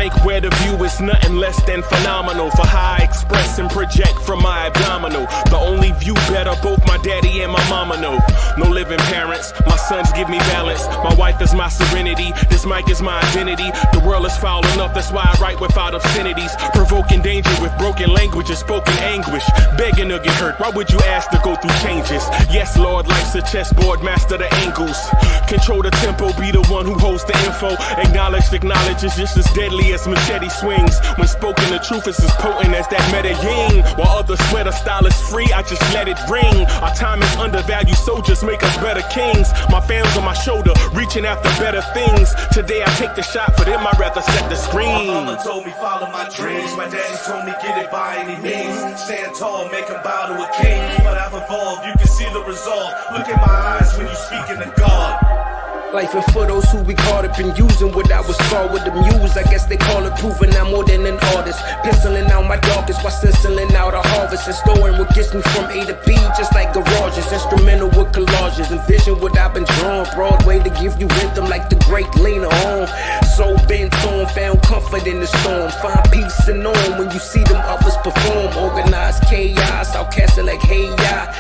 bank where the view is nothing less than phenomenal. For how I express and project from my abdominal. The only view better, both my daddy and my mama know. No living parents, my sons give me balance. My wife is my serenity, this mic is my identity. The world is foul enough, that's why I write without obscenities. Provoking danger with broken language and spoken anguish. Begging to get hurt, why would you ask to go through changes? Yes, Lord, life's a chessboard, master the angles. Control the tempo, be the one who holds the info. Acknowledged knowledge is just as deadly as machete swings. When spoken, the truth is as potent as that Medellin. While others swear the style is free, I just let it ring. Our time is undervalued, soldiers make us better kings. My fans on my shoulder, reaching after better things. Today I take the shot, for them I'd rather set the screen. My mama told me follow my dreams. My daddy told me get it by any means. Stand tall, make him bow to a king. But I've evolved, you can see the result. Look in my eyes when you speaking to God. Life and for those who we caught up in using what I was taught with the muse. I guess they call it proving I'm more than an artist. Penciling out my darkest while stenciling out a harvest. And storing what gets me from A to B, just like garages. Instrumental with collages. Envision what I've been drawn. Broadway to give you rhythm like the great Lena on. So bent on, found comfort in the storm. Find peace and on when you see them others perform. Organized chaos, outcasted like hey ya.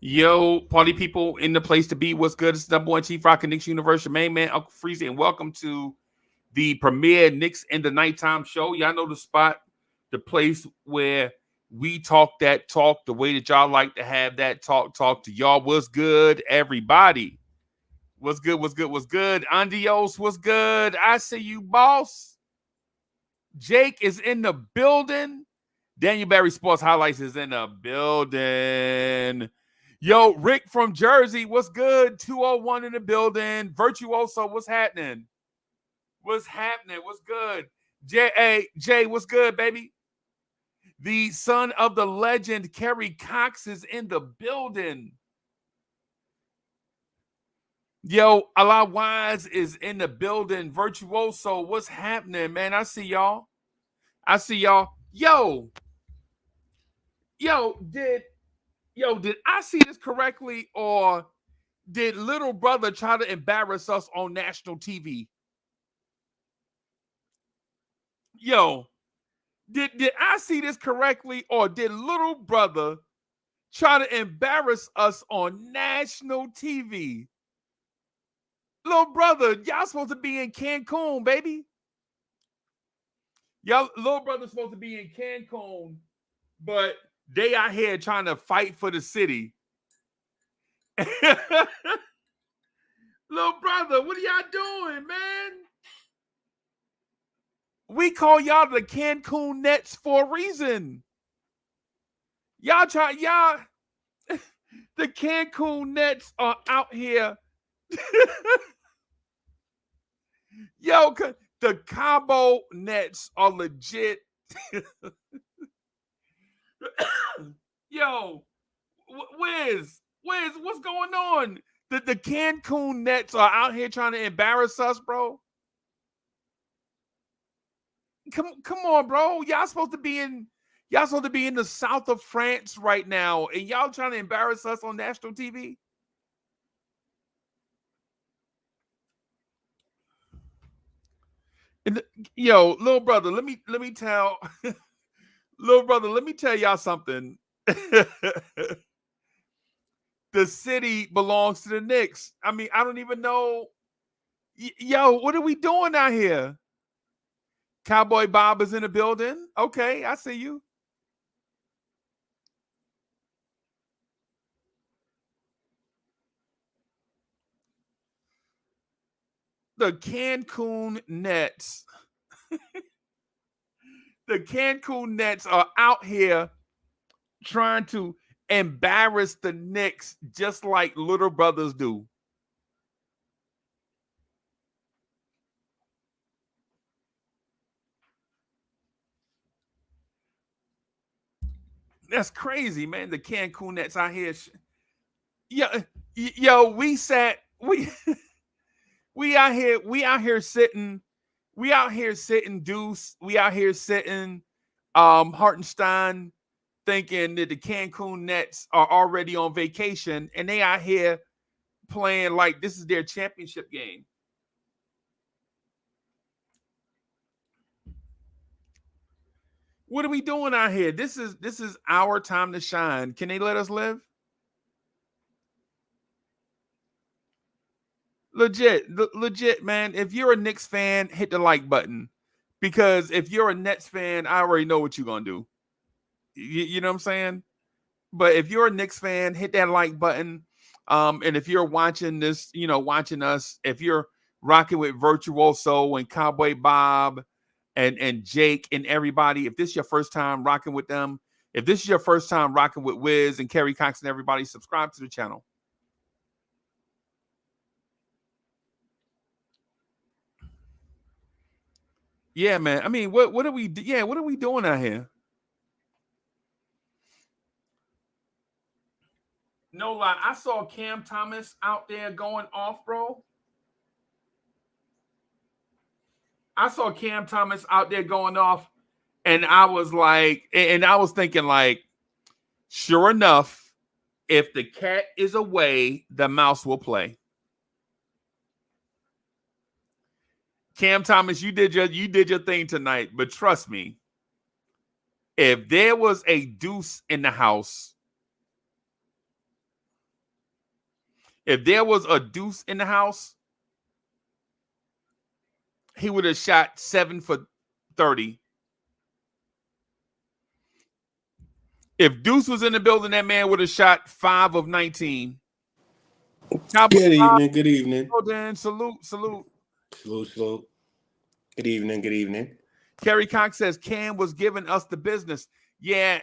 Yo, party people in the place to be. What's good? It's number one Chief Rock Knicks Universe, your main man, Uncle Freezy, and welcome to the premiere Knicks in the Nighttime show. Y'all know the spot, the place where we talk that talk the way that y'all like to have that talk to y'all. What's good, everybody? What's good? What's good? What's good? Andios, what's good? I see you, boss. Jake is in the building. Daniel Barry Sports Highlights is in the building. Yo, Rick from Jersey, what's good? 201 in the building. Virtuoso, what's happening? What's happening? What's good? Jay, what's good, baby? The son of the legend, Kerry Cox, is in the building. Yo, Allah Wise is in the building. Virtuoso, what's happening, man? I see y'all. Did I see this correctly, or did little brother try to embarrass us on national TV? Yo, did I see this correctly, or did little brother try to embarrass us on national TV? Little brother, y'all supposed to be in Cancun, baby. Y'all, little brother's supposed to be in Cancun, but they out here trying to fight for the city. Little brother, what are y'all doing, man? We call y'all the Cancun Nets for a reason. The Cancun Nets are out here. Yo, the Cabo Nets are legit. Yo, Wiz, what's going on? The Cancun Nets are out here trying to embarrass us, bro. Come on, bro. Y'all supposed to be in the south of France right now, and y'all trying to embarrass us on national TV. And yo, little brother, let me tell little brother, let me tell y'all something. The city belongs to the Knicks. I mean, I don't even know. Yo, what are we doing out here? Cowboy Bob is in the building. Okay, I see you. The Cancun Nets. The Cancun Nets are out here trying to embarrass the Knicks just like little brothers do. That's crazy, man. The Cancun Nets out here. Yo, we out here sitting Deuce. We out here sitting Hartenstein, thinking that the Cancun Nets are already on vacation, and they out here playing like this is their championship game. What are we doing out here? This is our time to shine. Can they let us live? Legit, man. If you're a Knicks fan, hit the like button. Because if you're a Nets fan, I already know what you're going to do. You know what I'm saying? But if you're a Knicks fan, hit that like button. And if you're watching this, watching us, if you're rocking with Virtuoso and Cowboy Bob and Jake and everybody, if this is your first time rocking with them, if this is your first time rocking with Wiz and Kerry Cox and everybody, subscribe to the channel. Yeah, man. I mean, what are we doing out here? No lie, I saw Cam Thomas out there going off, bro. I saw Cam Thomas out there going off, and I was thinking, like, sure enough, if the cat is away, the mouse will play. Cam Thomas, you did your thing tonight, but trust me, if there was a deuce in the house, he would have shot 7 for 30. If Deuce was in the building, that man would have shot 5 of 19. Good evening. Oh, Dan, salute. Salute. Good evening. Kerry Cox says Cam was giving us the business. Yeah,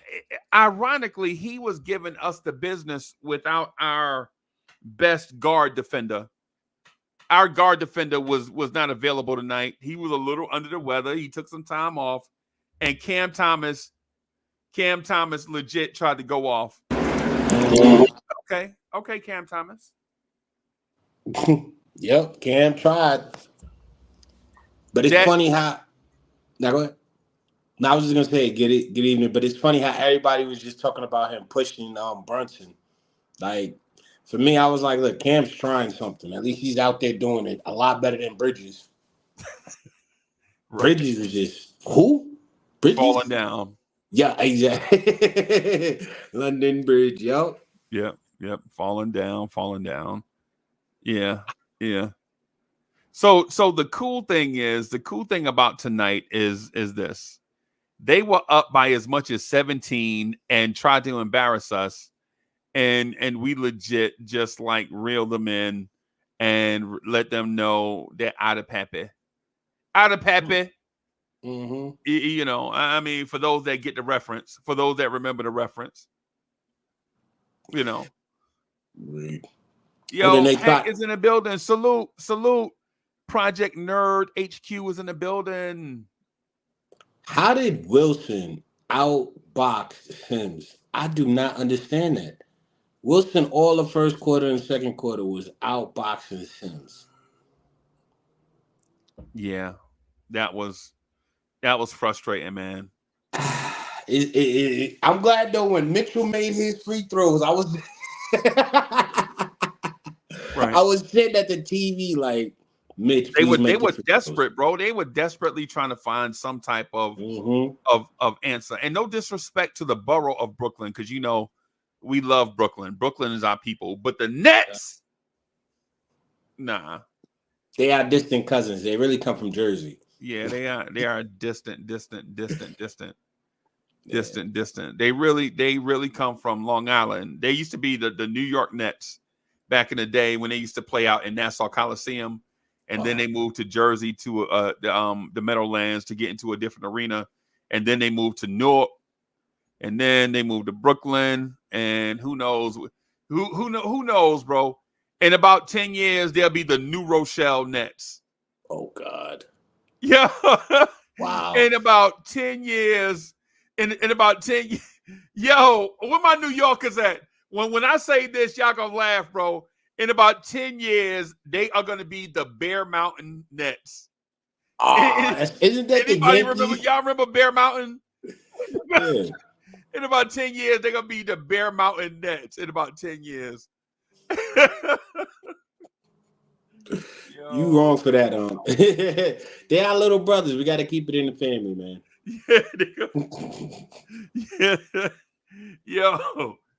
ironically, he was giving us the business without our best guard defender. Our guard defender was not available tonight. He was a little under the weather. He took some time off, and Cam Thomas legit tried to go off. Okay, Cam Thomas. Yep, Cam tried. But it's funny how. Now go ahead. No, I was just gonna say good evening, but it's funny how everybody was just talking about him pushing Brunson. Like, for me, I was like, look, Cam's trying something. At least he's out there doing it a lot better than Bridges. Right. Bridges was just who? Bridges? Falling down. Yeah, exactly. London Bridge, yep. Yep. Falling down. Yeah. So the cool thing about tonight is this. They were up by as much as 17 and tried to embarrass us. And we legit just like reeled them in and let them know they're out of Pappy. Mm-hmm. I mean, for those that get the reference, for those that remember the reference, Right. Yo, Hank is in the building. Salute. Project Nerd HQ was in the building. How did Wilson outbox Sims? I do not understand that. Wilson, all the first quarter and second quarter, was outboxing Sims. Yeah, that was frustrating, man. I'm glad though when Mitchell made his free throws, I was right. I was sitting at the TV like, Mitch. They were desperate, bro. They were desperately trying to find some type of answer. And no disrespect to the borough of Brooklyn, because we love Brooklyn. Brooklyn is our people. But the Nets, nah. They are distant cousins. They really come from Jersey. Yeah, they are distant. They really come from Long Island. They used to be the New York Nets back in the day when they used to play out in Nassau Coliseum. And then they moved to Jersey to the Meadowlands to get into a different arena. And then they moved to Newark. And then they moved to Brooklyn. and who knows, who knows, bro? In about 10 years, they'll be the New Rochelle Nets. Oh God. Yeah. Wow. In about 10 years, in about 10 years, yo, where my New Yorkers at? When I say this, y'all gonna laugh, bro. In about 10 years, they are gonna be the Bear Mountain Nets. Isn't that the Anybody Yankees? remember? Y'all remember Bear Mountain? Yeah. In about 10 years, they're gonna be the Bear Mountain Nets. In about 10 years. You wrong for that. They are little brothers. We got to keep it in the family, man.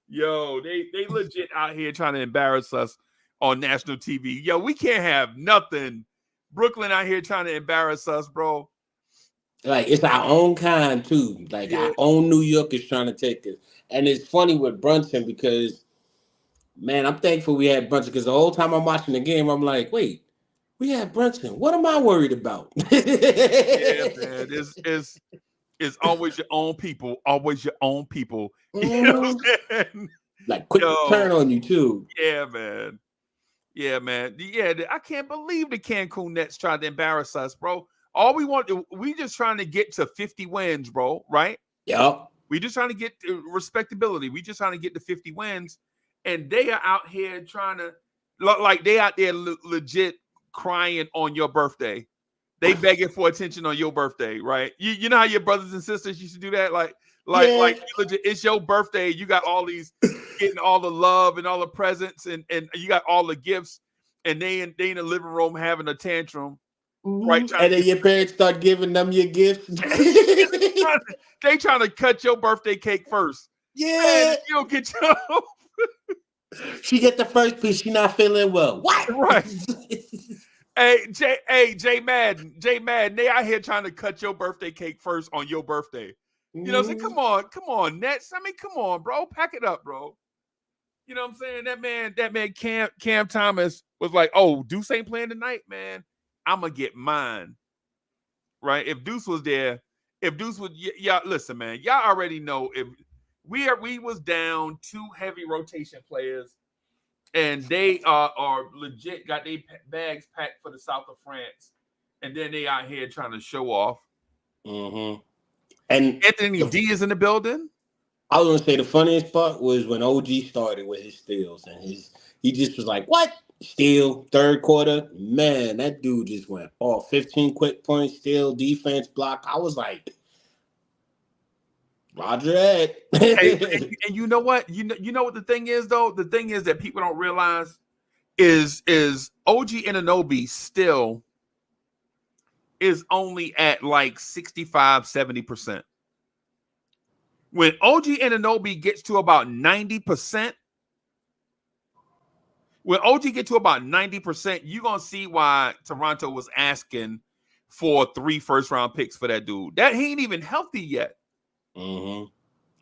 Yo, they legit out here trying to embarrass us on national TV. Yo, we can't have nothing. Brooklyn out here trying to embarrass us, bro. Like, it's our own kind too. Like, our own New York is trying to take us. And it's funny with Brunson because, man, I'm thankful we had Brunson because the whole time I'm watching the game, I'm like, wait, we had Brunson. What am I worried about? Yeah, man. It's always your own people. Always your own people. You know what I'm saying? Like, quick turn on you too. Yeah, man. Yeah, man. Yeah, I can't believe the Cancun Nets tried to embarrass us, bro. All we just trying to get to 50 wins, bro. Right? Yep. We just trying to get to respectability. We just trying to get to 50 wins, and they are out here trying to, like, they out there legit crying on your birthday. They begging for attention on your birthday, right? You know how your brothers and sisters used to do that, like legit, it's your birthday. You got all these, getting all the love and all the presents, and you got all the gifts, and they in the living room having a tantrum, right? And then your parents start giving them your gifts. They trying to cut your birthday cake first. Yeah, man, if you don't get your she get the first piece. She not feeling well. What? Right. Jay Madden, they out here trying to cut your birthday cake first on your birthday. You know what I'm saying? Come on, Nets. I mean, come on, bro. Pack it up, bro. You know what I'm saying? That man Cam Thomas was like, oh, Deuce ain't playing tonight, man. I'm gonna get mine. Right? If Deuce was there, y'all listen, man. Y'all already know if we was down 2 heavy rotation players. And they are legit got their bags packed for the south of France, and then they out here trying to show off. Mm-hmm. And Anthony D is in the building. I was gonna say the funniest part was when OG started with his steals, and he just was like, "What steal? Third quarter, man, that dude just went off. 15 quick points, steal, defense, block." I was like, Roger Ed. and you know what? You know what the thing is, though? The thing is that people don't realize is OG Anunoby still is only at like 65, 70%. When OG Anunoby gets to about 90%, when OG gets to about 90%, you're going to see why Toronto was asking for 3 first-round picks for that dude. That he ain't even healthy yet. Mm-hmm.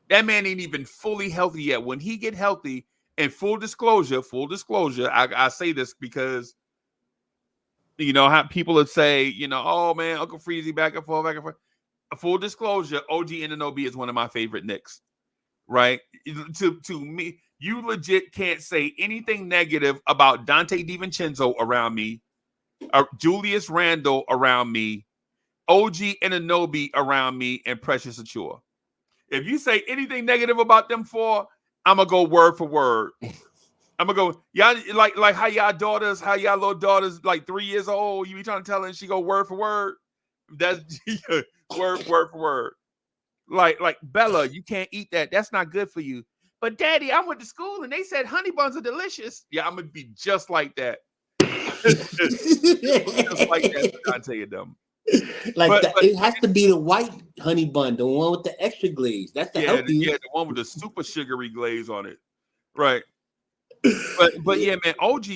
That man ain't even fully healthy yet. When he get healthy, and full disclosure, I say this because, you know, how people would say, you know, oh man, Uncle Freezy back and forth. Full disclosure, OG Anunoby is one of my favorite Knicks, right? To me, you legit can't say anything negative about Dante DiVincenzo around me, or Julius Randle around me, OG Anunoby around me, and Precious Achiuwa. If you say anything negative about them 4, I'm gonna go word for word. I'm gonna go, y'all like how y'all little daughters like 3 years old. You be trying to tell her and she go word for word. That's word for word. Like Bella, you can't eat that. That's not good for you. But Daddy, I went to school and they said honey buns are delicious. Yeah, I'm gonna be just like that. Just like that. I tell you them. But it has to be the white honey bun, the one with the extra glaze. That's the healthiest. Yeah, the one with the super sugary glaze on it. Right. But yeah, man, OG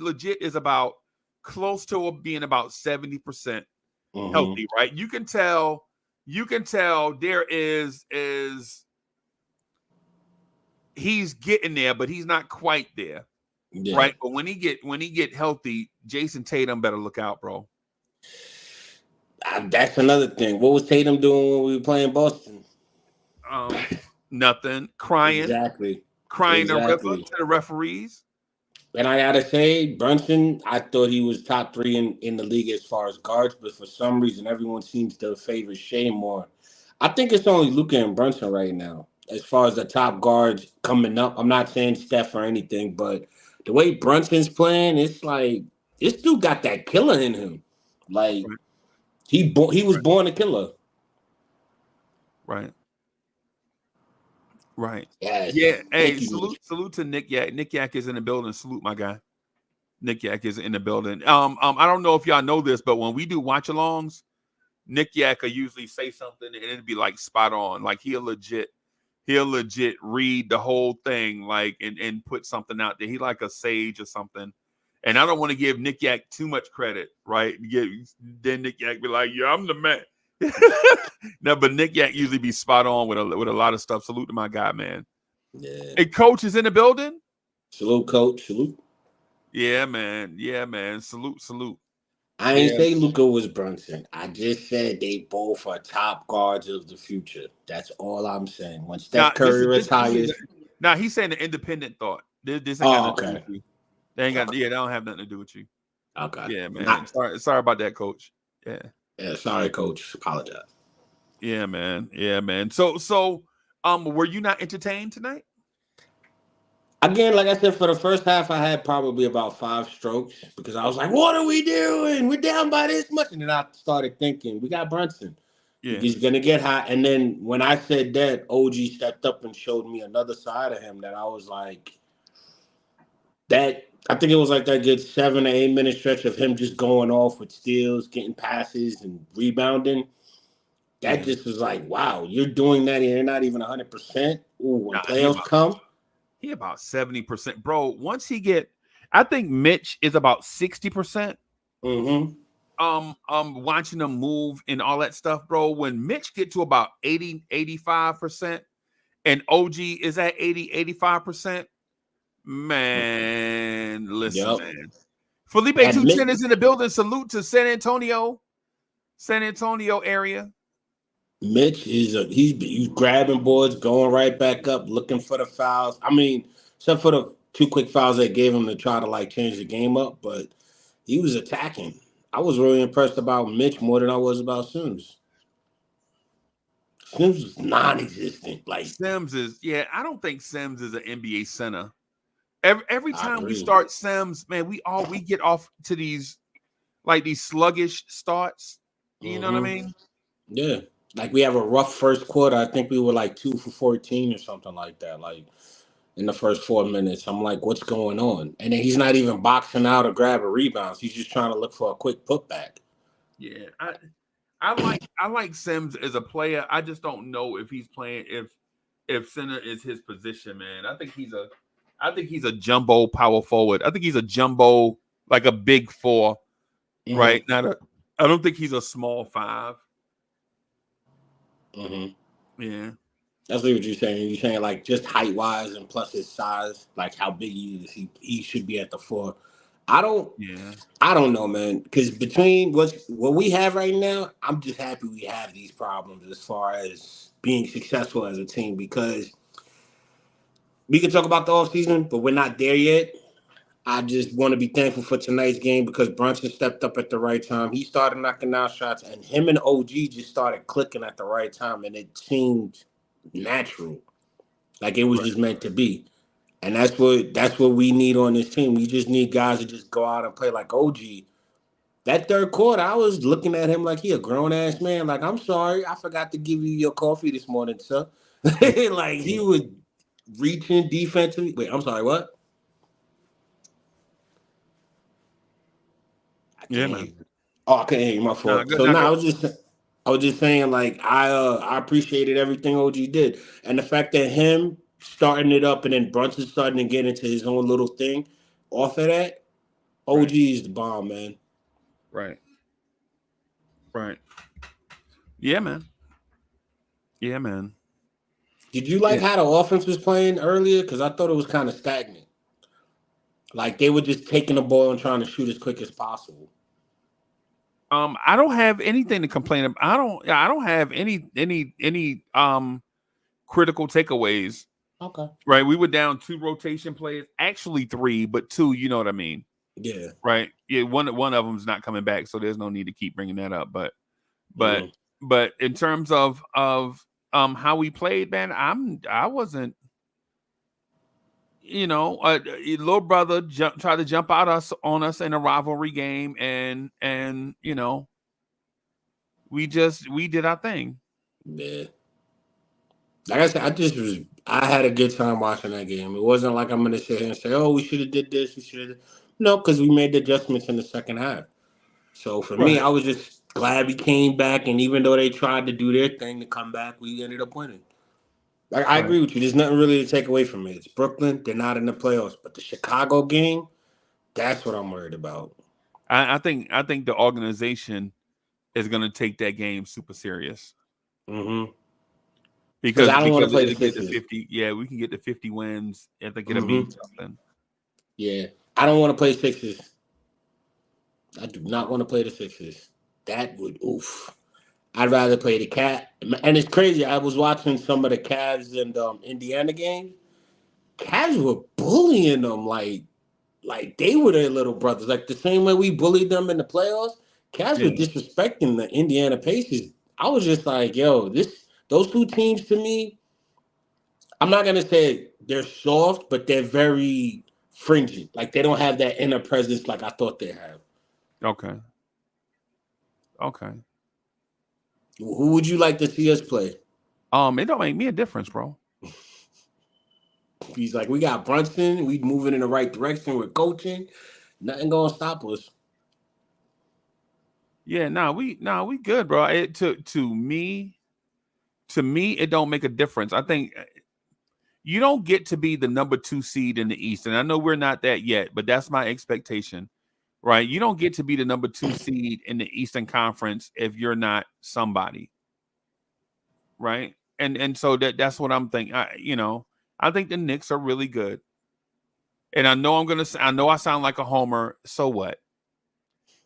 legit is about close to being about 70% healthy, right? You can tell there is he's getting there, but he's not quite there. Yeah. Right. But when he get healthy, Jason Tatum better look out, bro. That's another thing. What was Tatum doing when we were playing Boston? Nothing. Crying. Exactly. crying the river Exactly. to the referees. And I gotta say, Brunson, I thought he was top 3 in the league as far as guards, but for some reason, everyone seems to favor Shea more. I think it's only Luka and Brunson right now as far as the top guards coming up. I'm not saying Steph or anything, but the way Brunson's playing, it's like this dude got that killer in him. Like Right. he was born a killer. Right. Right. Yes. Yeah. Hey, Thank you, Mitch. salute to Nick Yak. Nick Yak is in the building. Salute, my guy. Nick Yak is in the building. I don't know if y'all know this, but when we do watch alongs, Nick Yak will usually say something and it'd be like spot on. Like he'll legit read the whole thing, like and put something out there. He like a sage or something. And I don't want to give Nick Yak too much credit, right? Then Nick Yak be like, yeah, I'm the man. No, but Nick Yak usually be spot on with a lot of stuff. Salute to my guy, man. Yeah. Hey, coach is in the building. Salute, coach. Salute. Yeah, man. Yeah, man. Salute. I ain't say Luka was Brunson. I just said they both are top guards of the future. That's all I'm saying. When Steph Curry retires. Now he's saying the independent thought. This ain't got nothing to do with you. They ain't got they don't have nothing to do with you. Okay. Yeah, man. Sorry about that, coach. Yeah. Yeah, sorry, coach. Apologize. Yeah, man. Yeah, man. So were you not entertained tonight? Again, like I said, for the first half, I had probably about 5 strokes because I was like, what are we doing? We're down by this much. And then I started thinking, we got Brunson. Yeah. He's going to get hot. And then when I said that, OG stepped up and showed me another side of him that I was like, I think it was like that good 7 to 8 minute stretch of him just going off with steals, getting passes, and rebounding. That just was like, wow, you're doing that and you're not even 100%. Ooh, when playoffs come. He about 70%. Bro, once he get, I think Mitch is about 60%. Mm-hmm. Watching him move and all that stuff, bro. When Mitch get to about 80, 85%, and OG is at 80, 85%, man, listen, man. Felipe 210 is in the building. Salute to San Antonio area. Mitch he's grabbing boards, going right back up, looking for the fouls. I mean, except for the 2 quick fouls they gave him to try to like change the game up, but he was attacking. I was really impressed about Mitch more than I was about Sims. Sims was non-existent. Like Sims is, I don't think Sims is an NBA center. Every time we start Sims, man, we get off to these sluggish starts. You know what I mean? Yeah. Like we have a rough first quarter. I think we were like 2 for 14 or something like that. Like in the first 4 minutes, I'm like, what's going on? And then he's not even boxing out or grabbing rebounds. He's just trying to look for a quick putback. Yeah, I like Sims as a player. I just don't know if he's playing if center is his position, man. I think he's a jumbo power forward. I think he's a jumbo like a big 4, right? I don't think he's a small 5. Mm-hmm. Yeah. That's what you're saying. You're saying like just height wise and plus his size, like how big he is, he should be at the 4. I don't know, man. Because between what we have right now, I'm just happy we have these problems as far as being successful as a team. Because we can talk about the offseason, but we're not there yet. I just want to be thankful for tonight's game because Brunson stepped up at the right time. He started knocking down shots, and him and OG just started clicking at the right time, and it seemed natural, like it was just meant to be. And that's what we need on this team. We just need guys to just go out and play like OG. That third quarter, I was looking at him like he a grown ass man. Like, I'm sorry, I forgot to give you your coffee this morning, sir. Like he was reaching defensively. Wait, I'm sorry, what? Yeah, man. Oh, I couldn't hear you. My fault. I was just saying, like, I appreciated everything OG did, and the fact that him starting it up and then Brunson starting to get into his own little thing off of that, OG is the bomb, man. Right. Yeah, man. Did you like how the offense was playing earlier? Because I thought it was kind of stagnant. Like they were just taking the ball and trying to shoot as quick as possible. I don't have anything to complain about. I don't have any critical takeaways Okay. Right. We were down 2 rotation players, actually 3, but 2, you know what I mean? Yeah. Right. Yeah. One of them's not coming back, so there's no need to keep bringing that up. But Mm-hmm. but in terms of how we played, man, I wasn't, little brother tried to jump out on us in a rivalry game, and we did our thing. Yeah. Like I said, I had a good time watching that game. It wasn't like I'm gonna sit here and say, "Oh, we should have did this, we should have." No, because we made the adjustments in the second half. So for me, Right. I was just glad we came back, and even though they tried to do their thing to come back, we ended up winning. Like I Right. agree with you. There's nothing really to take away from it. It's Brooklyn; they're not in the playoffs, but the Chicago game, that's what I'm worried about. I think the organization is going to take that game super serious Mm-hmm. Because because I don't want to play the it'll get to Sixers. 50. Yeah, we can get to 50 wins. I think it'll mean Mm-hmm. something. Yeah, I don't want to play Sixers. I do not want to play the Sixers. That would oof. I'd rather play the Cat. And it's crazy. I was watching some of the Cavs and Indiana game. Cavs were bullying them like they were their little brothers. Like the same way we bullied them in the playoffs. Cavs were Yeah. disrespecting the Indiana Pacers. I was just like, yo, those two teams to me, I'm not gonna say they're soft, but they're very fringy. Like they don't have that inner presence like I thought they have. Okay. Okay. Who would you like to see us play? It don't make me a difference, bro. He's like, we got Brunson. We moving in the right direction with coaching. Nothing gonna stop us. Yeah, we good, bro. To me, it don't make a difference. I think you don't get to be the number 2 seed in the East, and I know we're not that yet, but that's my expectation, right? You don't get to be the number 2 seed in the Eastern Conference if you're not somebody, right? And so that's what I'm thinking. I think the Knicks are really good, and I know I sound like a homer. So what?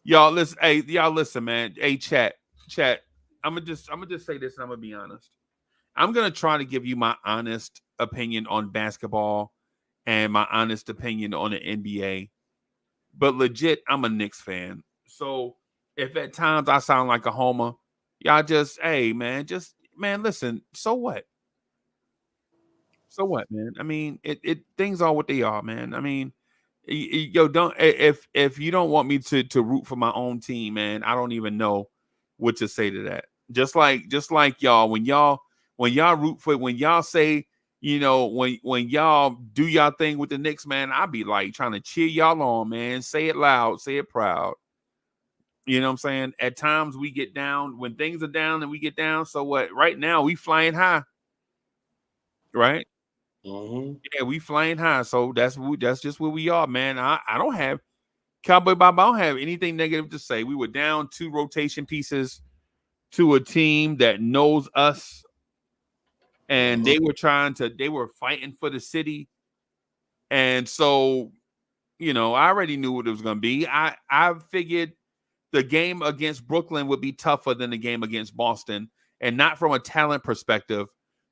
Y'all listen, man. Hey, chat. I'm gonna just say this, and I'm gonna be honest. I'm gonna try to give you my honest opinion on basketball and my honest opinion on the NBA. But legit, I'm a Knicks fan. So if at times I sound like a homer, y'all hey man, listen. So what? So what, man? I mean, it things are what they are, man. I mean, yo, don't if you don't want me to root for my own team, man, I don't even know what to say to that. Just like y'all, when y'all root for, when y'all say, when y'all do y'all thing with the Knicks, man, I be like trying to cheer y'all on, man. Say it loud, say it proud. You know what I'm saying? At times we get down when things are down and we get down. So what? Right now we flying high, right? Mm-hmm. Yeah, we flying high. So that's just where we are, man. I don't have Cowboy Bob. I don't have anything negative to say. We were down 2 rotation pieces to a team that knows us, and Mm-hmm. they were fighting for the city. And so, I already knew what it was going to be. I figured the game against Brooklyn would be tougher than the game against Boston, and not from a talent perspective,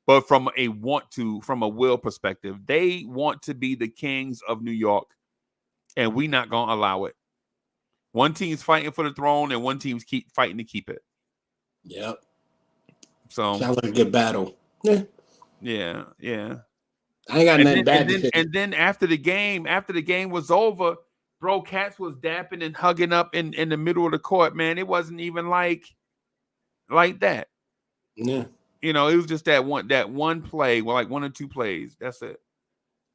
but from a will perspective. They want to be the kings of New York, and we not going to allow it. One team's fighting for the throne, and one team's keep fighting to keep it. Yep. So Sounds like a good battle. Yeah. yeah. I ain't got nothing bad to say. And then after the game was over, bro, Cats was dapping and hugging up in the middle of the court, man. It wasn't even like that. Yeah. It was just that one play, well, like 1 or 2 plays. That's it.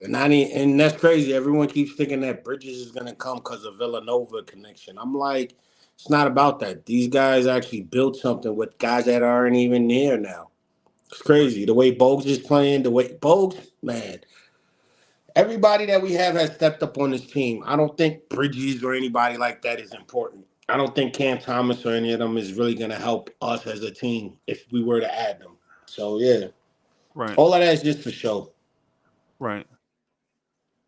And that's crazy. Everyone keeps thinking that Bridges is gonna come because of Villanova connection. I'm like, it's not about that. These guys actually built something with guys that aren't even there now. It's crazy. The way Bogues is playing, the way Bogues, man. Everybody that we have has stepped up on this team. I don't think Bridges or anybody like that is important. I don't think Cam Thomas or any of them is really gonna help us as a team if we were to add them. So yeah. Right. All of that is just for show. Right.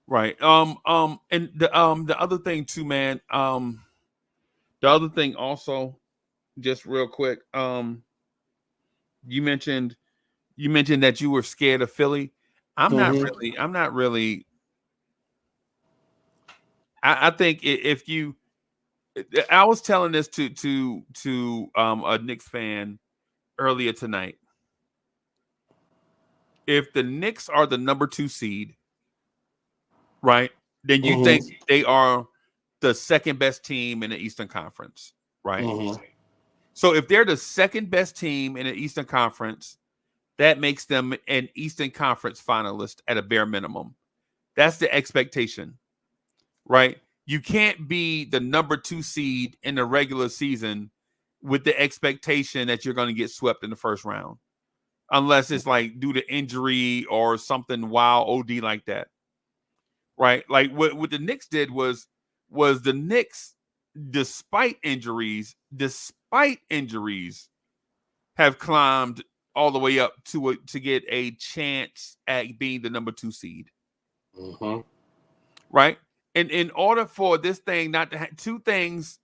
And the other thing too, man. The other thing also, just real quick, you mentioned that you were scared of Philly. I'm not really. I think if you, I was telling this to a Knicks fan earlier tonight. If the Knicks are the number 2 seed, right, then you think they are the second best team in the Eastern Conference, right? So if they're the second best team in the Eastern Conference, that makes them an Eastern Conference finalist at a bare minimum. That's the expectation, right? You can't be the number 2 seed in the regular season with the expectation that you're going to get swept in the first round, unless it's like due to injury or something wild OD like that, right? Like what the Knicks did was the Knicks, despite injuries, have climbed all the way up to get a chance at being the number 2 seed, right? And in order for this thing not to two things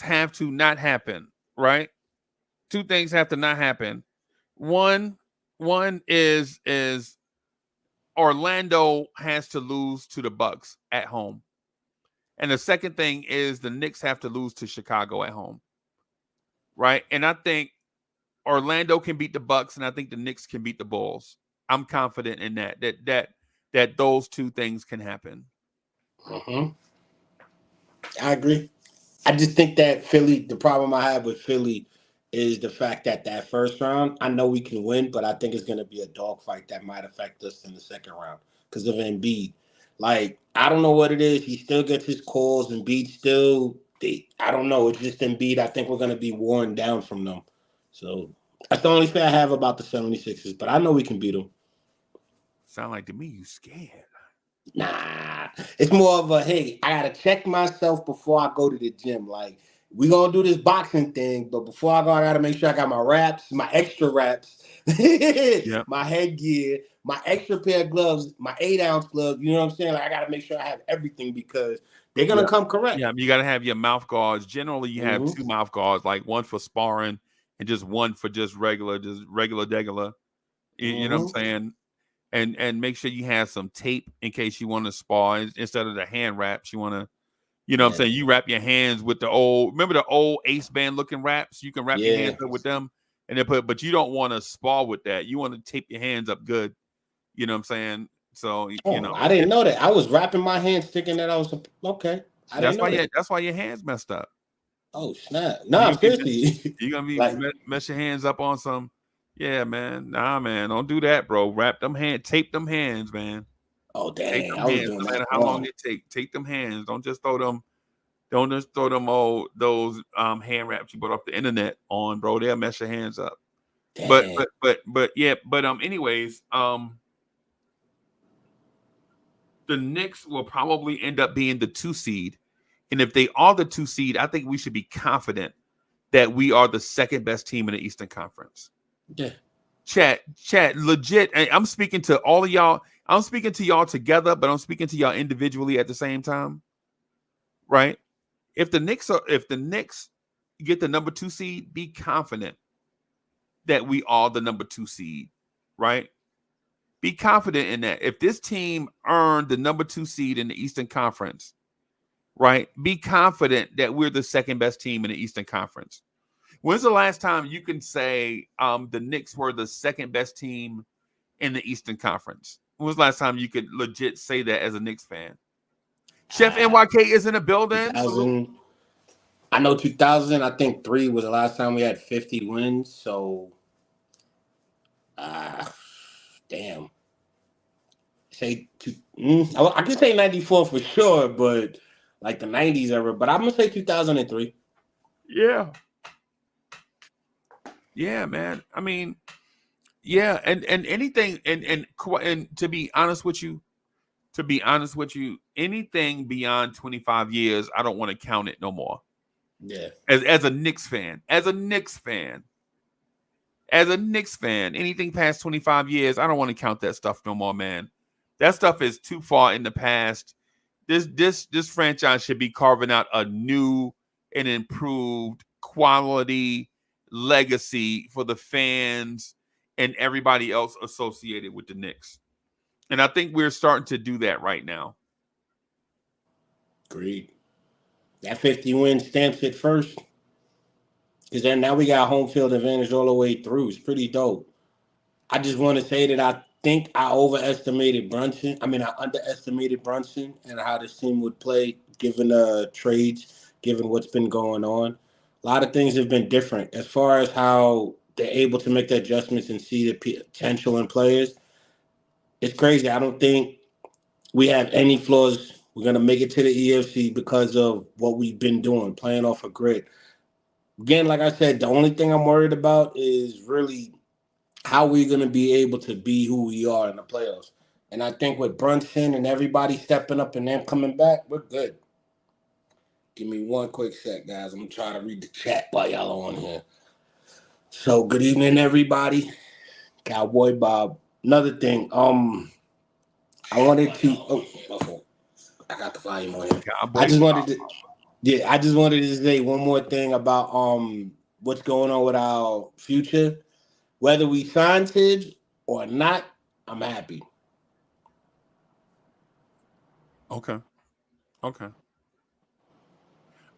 have to not happen, right? Two things have to not happen. One is Orlando has to lose to the Bucks at home. And the second thing is the Knicks have to lose to Chicago at home. Right? And I think Orlando can beat the Bucks, and I think the Knicks can beat the Bulls. I'm confident in that those two things can happen. I agree. I just think that Philly, the problem I have with Philly is the fact that first round, I know we can win, but I think it's going to be a dogfight that might affect us in the second round because of Embiid. Like, I don't know what it is. He still gets his calls. Embiid still, I don't know. It's just Embiid. I think we're going to be worn down from them. So that's the only thing I have about the 76ers, but I know we can beat them. Sound like to me you scared. Nah, it's more of a, hey, I got to check myself before I go to the gym. Like, we going to do this boxing thing, but before I go, I got to make sure I got my wraps, my extra wraps, my headgear, my extra pair of gloves, my 8-ounce gloves. You know what I'm saying? Like, I got to make sure I have everything because they're going to come correct. Yeah, you got to have your mouth guards. Generally, you have 2 mouth guards, like one for sparring and just one for just regular degular. You know what I'm saying? And make sure you have some tape in case you want to spar instead of the hand wraps. You want to, you know what I'm saying? You wrap your hands with remember the old Ace Band looking wraps? You can wrap your hands up with them and then but you don't want to spar with that. You want to tape your hands up good. You know what I'm saying? So, you know. I didn't know that. I was wrapping my hands thinking that I was, okay. That's why your hands messed up. Oh, snap. Nah, seriously. You're going to be like, mess your hands up on some. Yeah, man. Nah, man. Don't do that, bro. Tape them hands, man. Oh, dang. Take them hands, no matter how long it take. Take them hands. Don't just throw them. Don't just throw them all those hand wraps you bought off the internet on, bro. They'll mess your hands up. Dang. But anyways, the Knicks will probably end up being the 2 seed. And if they are the 2 seed, I think we should be confident that we are the second best team in the Eastern Conference. Yeah. Chat, legit. I'm speaking to all of y'all. I'm speaking to y'all together, but I'm speaking to y'all individually at the same time. Right? If the Knicks get the number 2 seed, be confident that we are the number 2 seed. Right? Be confident in that. If this team earned the number 2 seed in the Eastern Conference, right? Be confident that we're the second best team in the Eastern Conference. When's the last time you can say the Knicks were the second best team in the Eastern Conference? When was the last time you could legit say that as a Knicks fan? Chef NYK is in the building. I know 2000, I think 3 was the last time we had 50 wins. So, damn. I can say 94 for sure, but like the 90s era. But I'm going to say 2003. Yeah. Yeah, man. I mean, yeah, and anything and to be honest with you, anything beyond 25 years, I don't want to count it no more. Yeah. As a Knicks fan, anything past 25 years, I don't want to count that stuff no more, man. That stuff is too far in the past. This franchise should be carving out a new and improved quality legacy for the fans and everybody else associated with the Knicks. And I think we're starting to do that right now. Agreed. That 50 win stamps it first. Because then now we got home field advantage all the way through. It's pretty dope. I just want to say that I think I underestimated Brunson and how this team would play given trades, given what's been going on. A lot of things have been different as far as how they're able to make the adjustments and see the potential in players. It's crazy. I don't think we have any flaws. We're going to make it to the EFC because of what we've been doing, playing off a grid. Again, like I said, the only thing I'm worried about is really how we're going to be able to be who we are in the playoffs. And I think with Brunson and everybody stepping up and them coming back, we're good. Give me one quick sec, guys. I'm going to try to read the chat while y'all are on here. So, good evening, everybody. Cowboy Bob. Another thing, I wanted to... Oh, my fault. I got the volume on here. I just wanted to say one more thing about what's going on with our future. Whether we sign Tibbs or not, I'm happy. Okay.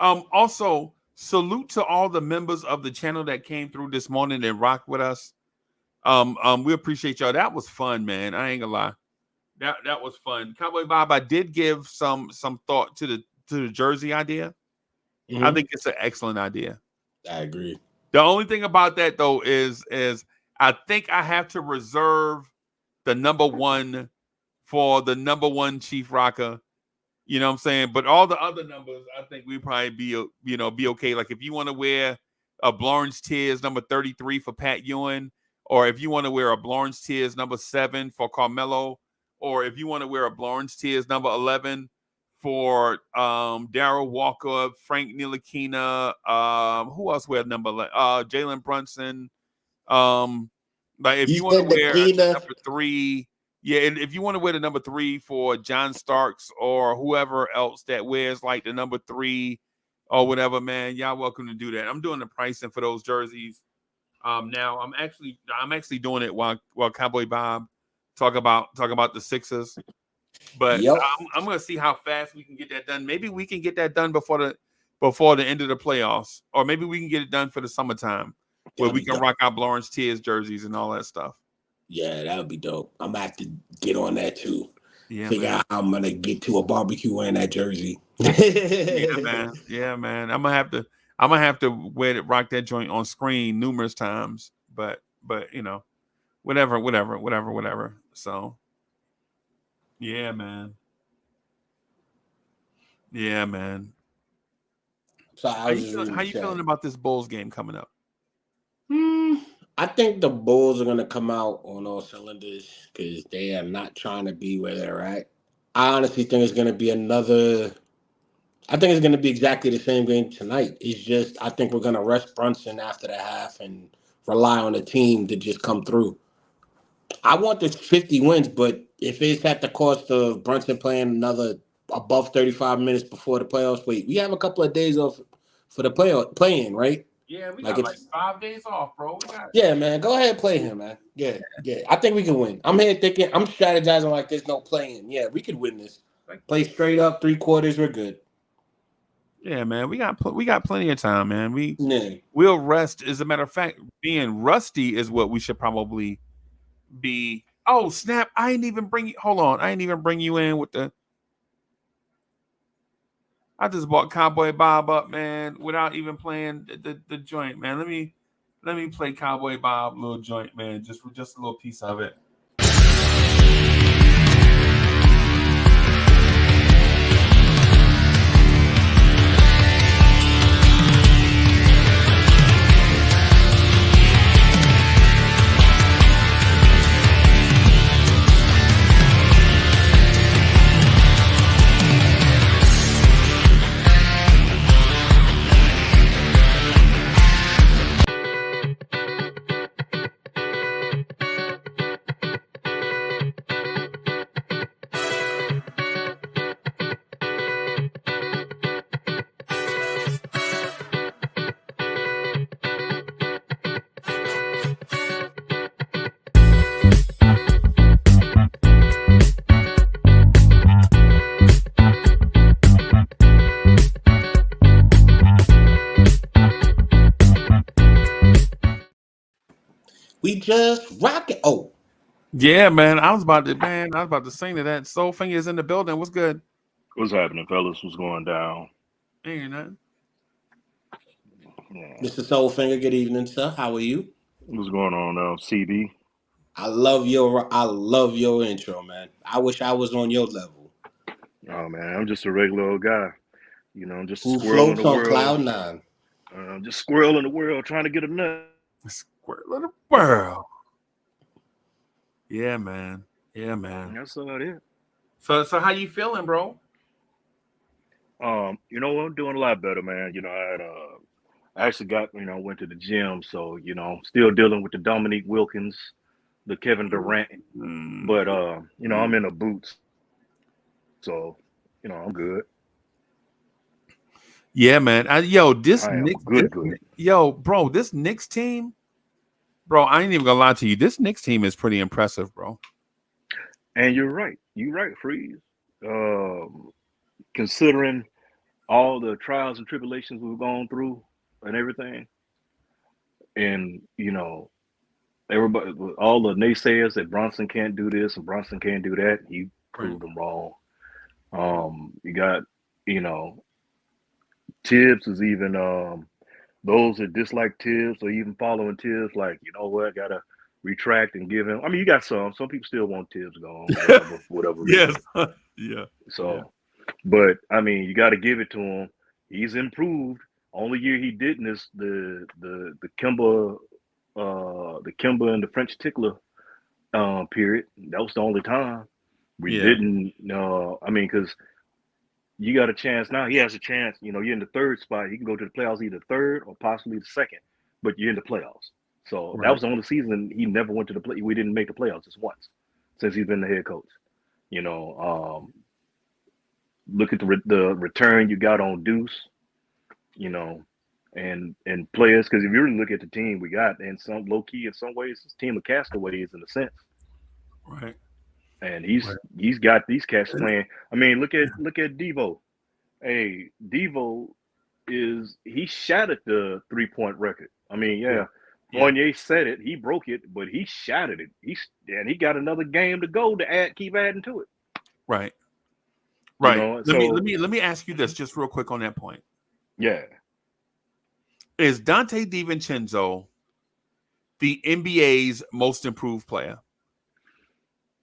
Also, salute to all the members of the channel that came through this morning and rocked with us. We appreciate y'all. That was fun, man. I ain't gonna lie. That was fun. Cowboy Bob, I did give some thought to the jersey idea. Mm-hmm. I think it's an excellent idea. I agree. The only thing about that though is I think I have to reserve the number 1 for the number 1 Chief Rocker. You know what I'm saying? But all the other numbers, I think we probably be okay. Like if you want to wear a Blorence Tears number 33 for Pat Ewing, or if you want to wear a Blorence Tears number 7 for Carmelo, or if you want to wear a Blorence Tears number 11 for Darryl Walker, Frank Ntilikina, who else wear number Jalen Brunson. Like if you want to wear number 3, yeah, and if you want to wear the number 3 for John Starks or whoever else that wears like the number 3 or whatever, man, y'all welcome to do that. I'm doing the pricing for those jerseys. Now I'm actually doing it while Cowboy Bob talk about the Sixers. But yep. I'm gonna see how fast we can get that done. Maybe we can get that done before the end of the playoffs, or maybe we can get it done for the summertime where we can rock our Blorence Tears jerseys and all that stuff. Yeah, that would be dope. I'm gonna have to get on that too. Yeah, figure out how I'm gonna get to a barbecue wearing that jersey. Yeah, man. I'm gonna have to rock that joint on screen numerous times. But you know, whatever. So yeah, man. So how you feeling about this Bulls game coming up? I think the Bulls are going to come out on all cylinders because they are not trying to be where they're at. I honestly think it's going to be exactly the same game tonight. It's just I think we're going to rest Brunson after the half and rely on the team to just come through. I want this 50 wins, but if it's at the cost of Brunson playing another above 35 minutes before the playoffs, we have a couple of days off for the play-in, right? Yeah, we got like 5 days off, bro. Yeah, man. Go ahead and play him, man. Yeah. I think we can win. I'm here thinking, I'm strategizing like there's no play-in. Yeah, we could win this. Play straight up, 3 quarters, we're good. Yeah, man. We got plenty of time, man. We'll rest. As a matter of fact, being rusty is what we should probably be. Oh, snap. I ain't even bring you in with the. I just bought Cowboy Bob up, man, without even playing the joint, man. Let me play Cowboy Bob little joint, man, just a little piece of it. We just rocking. Oh, Yeah, man. I was about to sing to that. Soul Fingers in the building. What's good? What's happening, fellas? What's going down? Ain't nothing. Yeah. Mr. Soulfinger, good evening, sir. How are you? What's going on now? CB? I love your intro, man. I wish I was on your level. Oh, man, I'm just a regular old guy. You know, I'm just a Who squirrel in floats the on world. cloud nine. Just squirrel in the world trying to get a nut. Squirrel in the world. Yeah, man. Yeah, man. That's about it. So how you feeling, bro? You know, I'm doing a lot better, man. You know, I actually went to the gym, so, still dealing with the Dominique Wilkins, the Kevin Durant. But, I'm in the boots. So, I'm good. Yeah, man. This I am Knicks, good. bro, this Knicks team, bro, I ain't even gonna lie to you. This Knicks team is pretty impressive, bro. And you're right. You're right, Freeze. Considering all the trials and tribulations we've gone through and everything, and everybody, all the naysayers that Bronson can't do this and Bronson can't do that, he proved them wrong. You got, Tibbs is even those that dislike Tibbs or even following Tibbs, like, you know what, gotta retract and give him. I mean, you got some people still want Tibbs gone, whatever Yes. reason. Yeah. So, but I mean, you got to give it to him. He's improved. Only year he didn't is the Kimba, the Kimba and the French Tickler period. That was the only time we didn't. I mean, because you got a chance now. He has a chance. You're in the third spot. He can go to the playoffs, either third or possibly the second. But you're in the playoffs. So that was the only season he never went to the play. We didn't make the playoffs just once since he's been the head coach. Look at the return you got on Deuce, and players. Because if you really look at the team we got, and some low key in some ways, it's a team of castaways in a sense. Right. And he's got these cats playing. I mean, look at Devo. Hey, Devo he shattered the 3-point record. I mean, Fournier said it, he broke it, but he shattered it. He got another game to go to keep adding to it. Right. Right. Let me ask you this just real quick on that point. Yeah. Is Dante DiVincenzo the NBA's most improved player?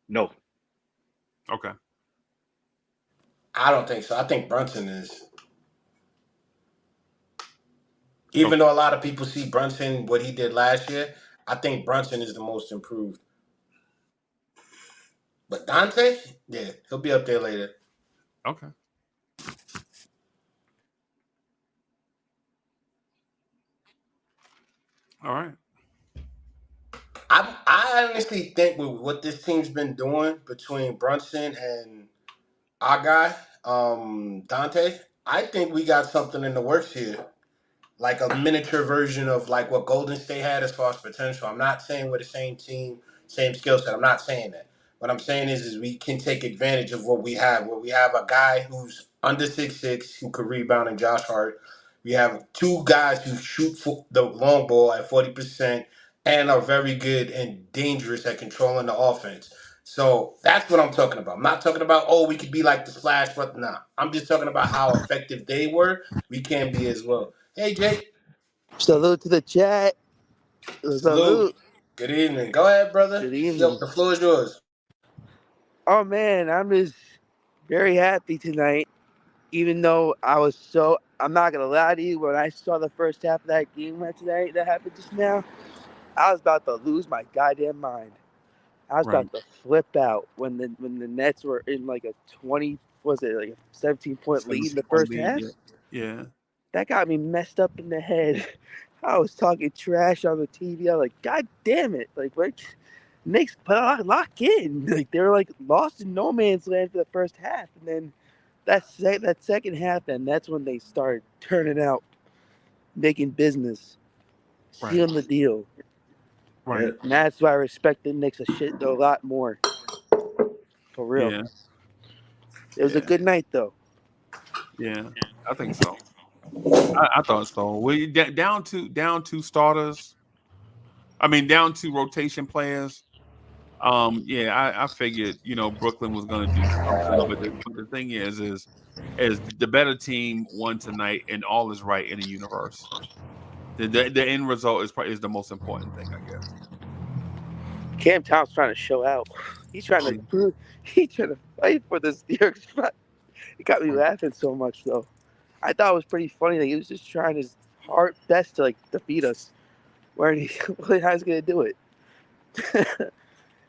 No. Okay. I don't think so. I think Brunson is. Even though a lot of people see Brunson, what he did last year, I think Brunson is the most improved. But Dante, yeah, he'll be up there later. Okay. All right. I honestly think with what this team's been doing between Brunson and our guy, Dante, I think we got something in the works here. Like a miniature version of like what Golden State had as far as potential. I'm not saying we're the same team, same skill set. I'm not saying that. What I'm saying is we can take advantage of what we have. Where we have a guy who's under 6'6", who could rebound, and Josh Hart. We have two guys who shoot for the long ball at 40% and are very good and dangerous at controlling the offense. So that's what I'm talking about. I'm not talking about, we could be like the Splash, but nah. I'm just talking about how effective they were. We can be as well. Hey, Jake. Salute to the chat. Salute. Good evening. Go ahead, brother. Good evening. The floor is yours. Oh, man, I'm just very happy tonight. Even though I'm not going to lie to you, when I saw the first half of that game tonight that happened just now, I was about to lose my goddamn mind. I was about to flip out when the Nets were in like a 17-point lead in the first half. Yeah. That got me messed up in the head. I was talking trash on the TV. I was like, God damn it. Like, what? Knicks lock in. Like, they were like lost in no man's land for the first half. And then that second half, and that's when they started turning out, making business, sealing the deal. Right. And that's why I respect the Knicks a lot more. For real. Yeah. It was a good night, though. Yeah, I think so. I thought so. We down two starters. I mean, down to rotation players. Yeah, I figured Brooklyn was going to do something, but the thing is the better team won tonight, and all is right in the universe. The end result is the most important thing, I guess. Cam Thomas trying to show out. He's trying to prove. He's trying to fight for this New York spot. It got me laughing so much though. I thought it was pretty funny that he was just trying his hard best to defeat us. Where he how's gonna do it?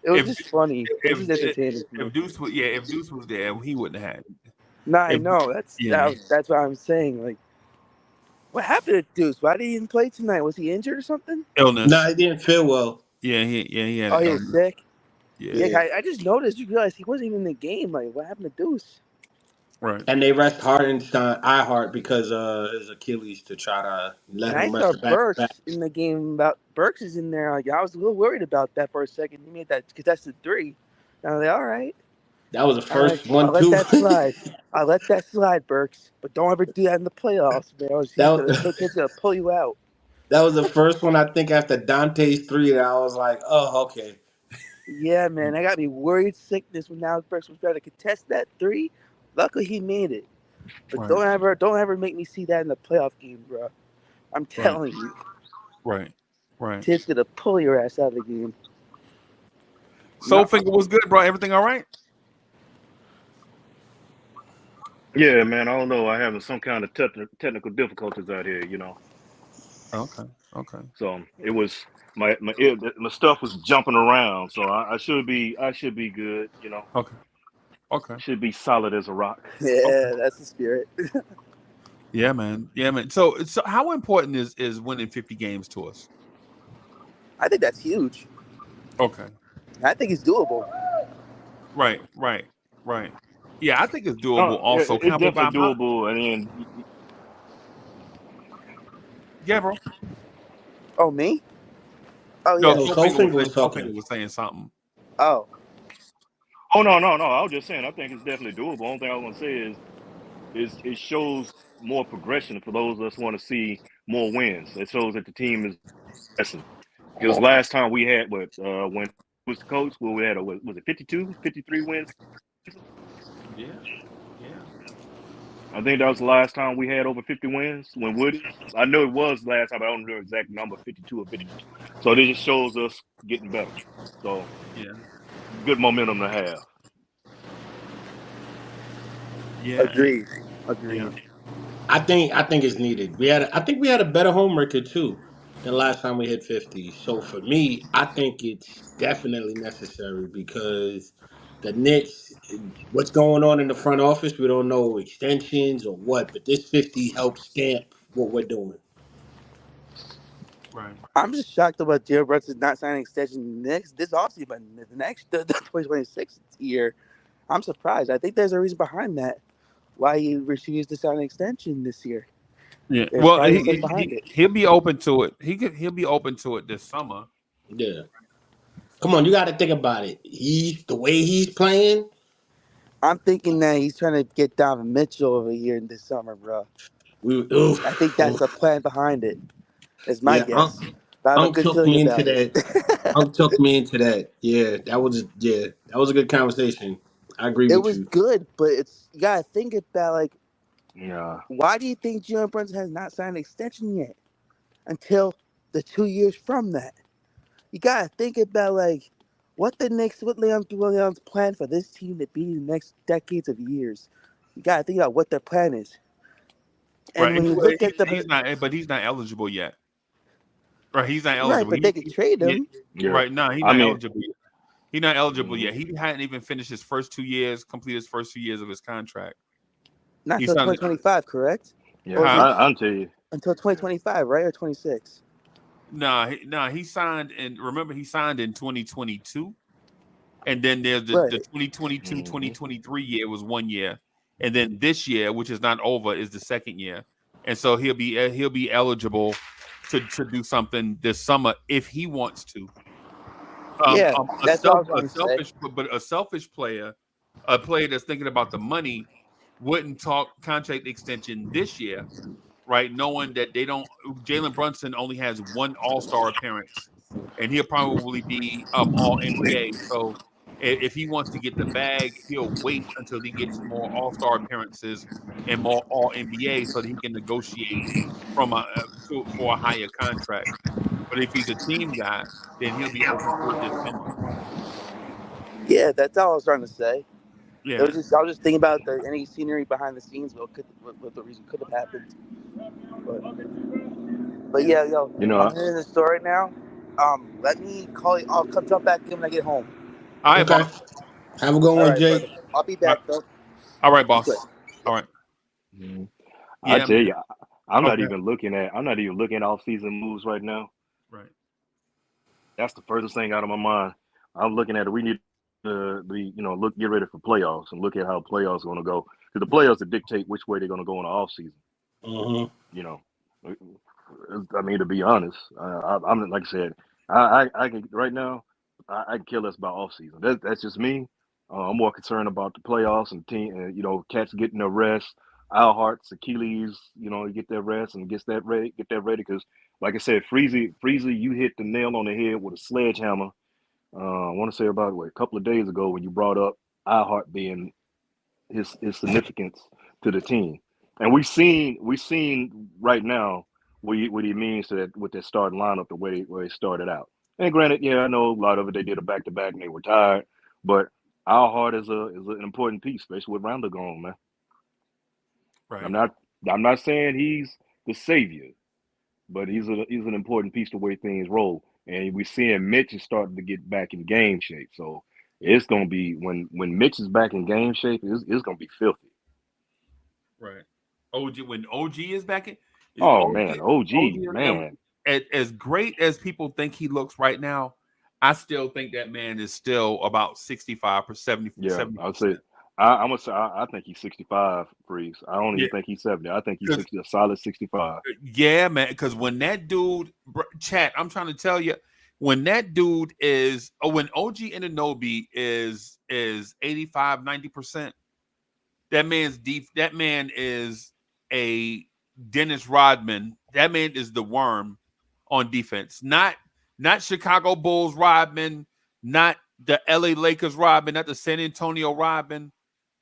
It was just funny. It was just entertaining. If Deuce was there, he wouldn't have had it. No, I know. That's what I'm saying. Like, what happened to Deuce? Why did he didn't play tonight? Was he injured or something? Illness. No, he didn't feel well. Yeah, he had. Oh, he was sick. Yeah. I just noticed. You realized he wasn't even in the game. Like, what happened to Deuce? Right. And they rest Iheart because his Achilles to try to let him rest the back. Burks in the game. Burks is in there. Like, I was a little worried about that for a second. He made that contested three. And I was like, all right. That was the first one, I'll let that slide. I'll let that slide, Burks. But don't ever do that in the playoffs, man. He's gonna pull you out. That was the first one, I think, after Dante's three that I was like, oh, okay. Yeah, man. I got me worried sickness when Alex Burks was trying to contest that three. Luckily, he made it. But don't ever make me see that in the playoff game, bro. I'm telling you. Right. Tid's gonna pull your ass out of the game. Soulfinger was good, bro. Everything all right? Yeah, man. I don't know. I'm having some kind of technical difficulties out here. Okay. So it was my stuff was jumping around. So I should be good. Okay. Should be solid as a rock. Yeah, that's the spirit. Yeah, man. So how important is winning 50 games to us? I think that's huge. Okay. I think it's doable. Right. Yeah, I think it's doable. Also, it's definitely doable. And then, yeah, bro. Oh, me? Oh, yeah. No, Soulfinger was saying something. Oh. Oh no! I was just saying. I think it's definitely doable. Only thing I want to say is it shows more progression for those of us who want to see more wins. It shows that the team is progressing. Because last time we had when he was the coach, we had was it 52, 53 wins? Yeah. I think that was the last time we had over 50 wins. When Woody, I know it was last time. I don't know the exact number, 52 or 52. So this just shows us getting better. So yeah, good momentum to have. Yeah. Agreed. Yeah. I think it's needed. I think we had a better home record too than last time we hit 50. So for me, I think it's definitely necessary because the Knicks, what's going on in the front office, we don't know extensions or what, but this 50 helps stamp what we're doing. Right. I'm just shocked about Jalen Brunson not signing extension this offseason, but the 2026 year. I'm surprised. I think there's a reason behind that. Why he refused to sign an extension this year. Yeah. There's Well, he'll be open to it. He'll be open to it this summer. Yeah. Come on, you got to think about it. The way he's playing. I'm thinking that he's trying to get Donovan Mitchell over here this summer, bro. I think that's the plan behind it. Is my guess. Unc took me into that. Unc took me into that. Yeah, that was a good conversation. I agree with you. It was good, but you gotta think about why do you think Jalen Brunson has not signed an extension yet? Until the 2 years from that. You gotta think about what Leon's plan for this team to be in the next decades of years. You gotta think about what their plan is. And when you look at he's not eligible yet. Right, he's not eligible. Right, but they could trade him. Yeah. Right, no, he's not eligible yet. He's not eligible yet. He hadn't even finished his first 2 years, completed his first 2 years of his contract. Not until 2025, correct? Yeah, I'll tell you. Until 2025, right? Or 26? He signed in 2022. And then there's the 2022-2023 year was 1 year. And then this year, which is not over, is the second year. And so he'll be eligible to do something this summer if he wants to. A selfish player, a player that's thinking about the money, wouldn't talk contract extension this year, right? Knowing that Jalen Brunson only has one All-Star appearance and he'll probably be all NBA. So if he wants to get the bag, he'll wait until he gets more All-Star appearances and more All NBA, so that he can negotiate for a higher contract. But if he's a team guy, then he'll be open to it this summer. Yeah, that's all I was trying to say. Yeah. I was just thinking about any scenery behind the scenes, what the reason could have happened. But yeah, yo, You know, I'm hearing the story now. Let me call you. I'll come jump back in when I get home. All right, Okay. boss. Have a good All one, right, Jake. brother. I'll be back though. All right, Be good. boss. All right. I Yeah, tell man. you, I'm not Okay. even looking at off-season moves right now. Right. That's the furthest thing out of my mind. I'm looking at it. We need to get ready for playoffs and look at how playoffs are going to go. Because the playoffs that dictate which way they're going to go in the off season. Mm-hmm. You know, I mean, to be honest, I'm like I said, I can right now. I can care less about off season. That's just me. I'm more concerned about the playoffs and team, and cats getting their rest. Our hearts, Achilles, get their rest and get that ready. Because, like I said, Freezy, you hit the nail on the head with a sledgehammer. I want to say about a couple of days ago when you brought up our heart being his significance to the team, and we've seen right now what he means to that with that starting lineup, the way it started out. And granted, yeah, I know a lot of it they did a back to back and they were tired, but our heart is an important piece, especially with Rondo gone, man. Right. I'm not saying he's the savior, but he's an important piece to the way things roll. And we're seeing Mitch is starting to get back in game shape, so it's gonna be when Mitch is back in game shape, it's gonna be filthy. Right. When OG is back in, Oh man, OG, OG, man. as great as people think he looks right now, I still think that man is still about 65 or 70 Yeah, I'll say 70%. I'm gonna say I think he's 65, Freeze. I don't Yeah, even think he's 70. I think he's because 60, a solid 65. yeah, man. Because when that dude, chat, I'm trying to tell you, when that dude is, when OG Anunoby is 85, 90%, that man's deep. That man is a Dennis Rodman. That man is the worm on defense. Not Chicago Bulls Rodman, not the LA Lakers Rodman, not the San Antonio Rodman.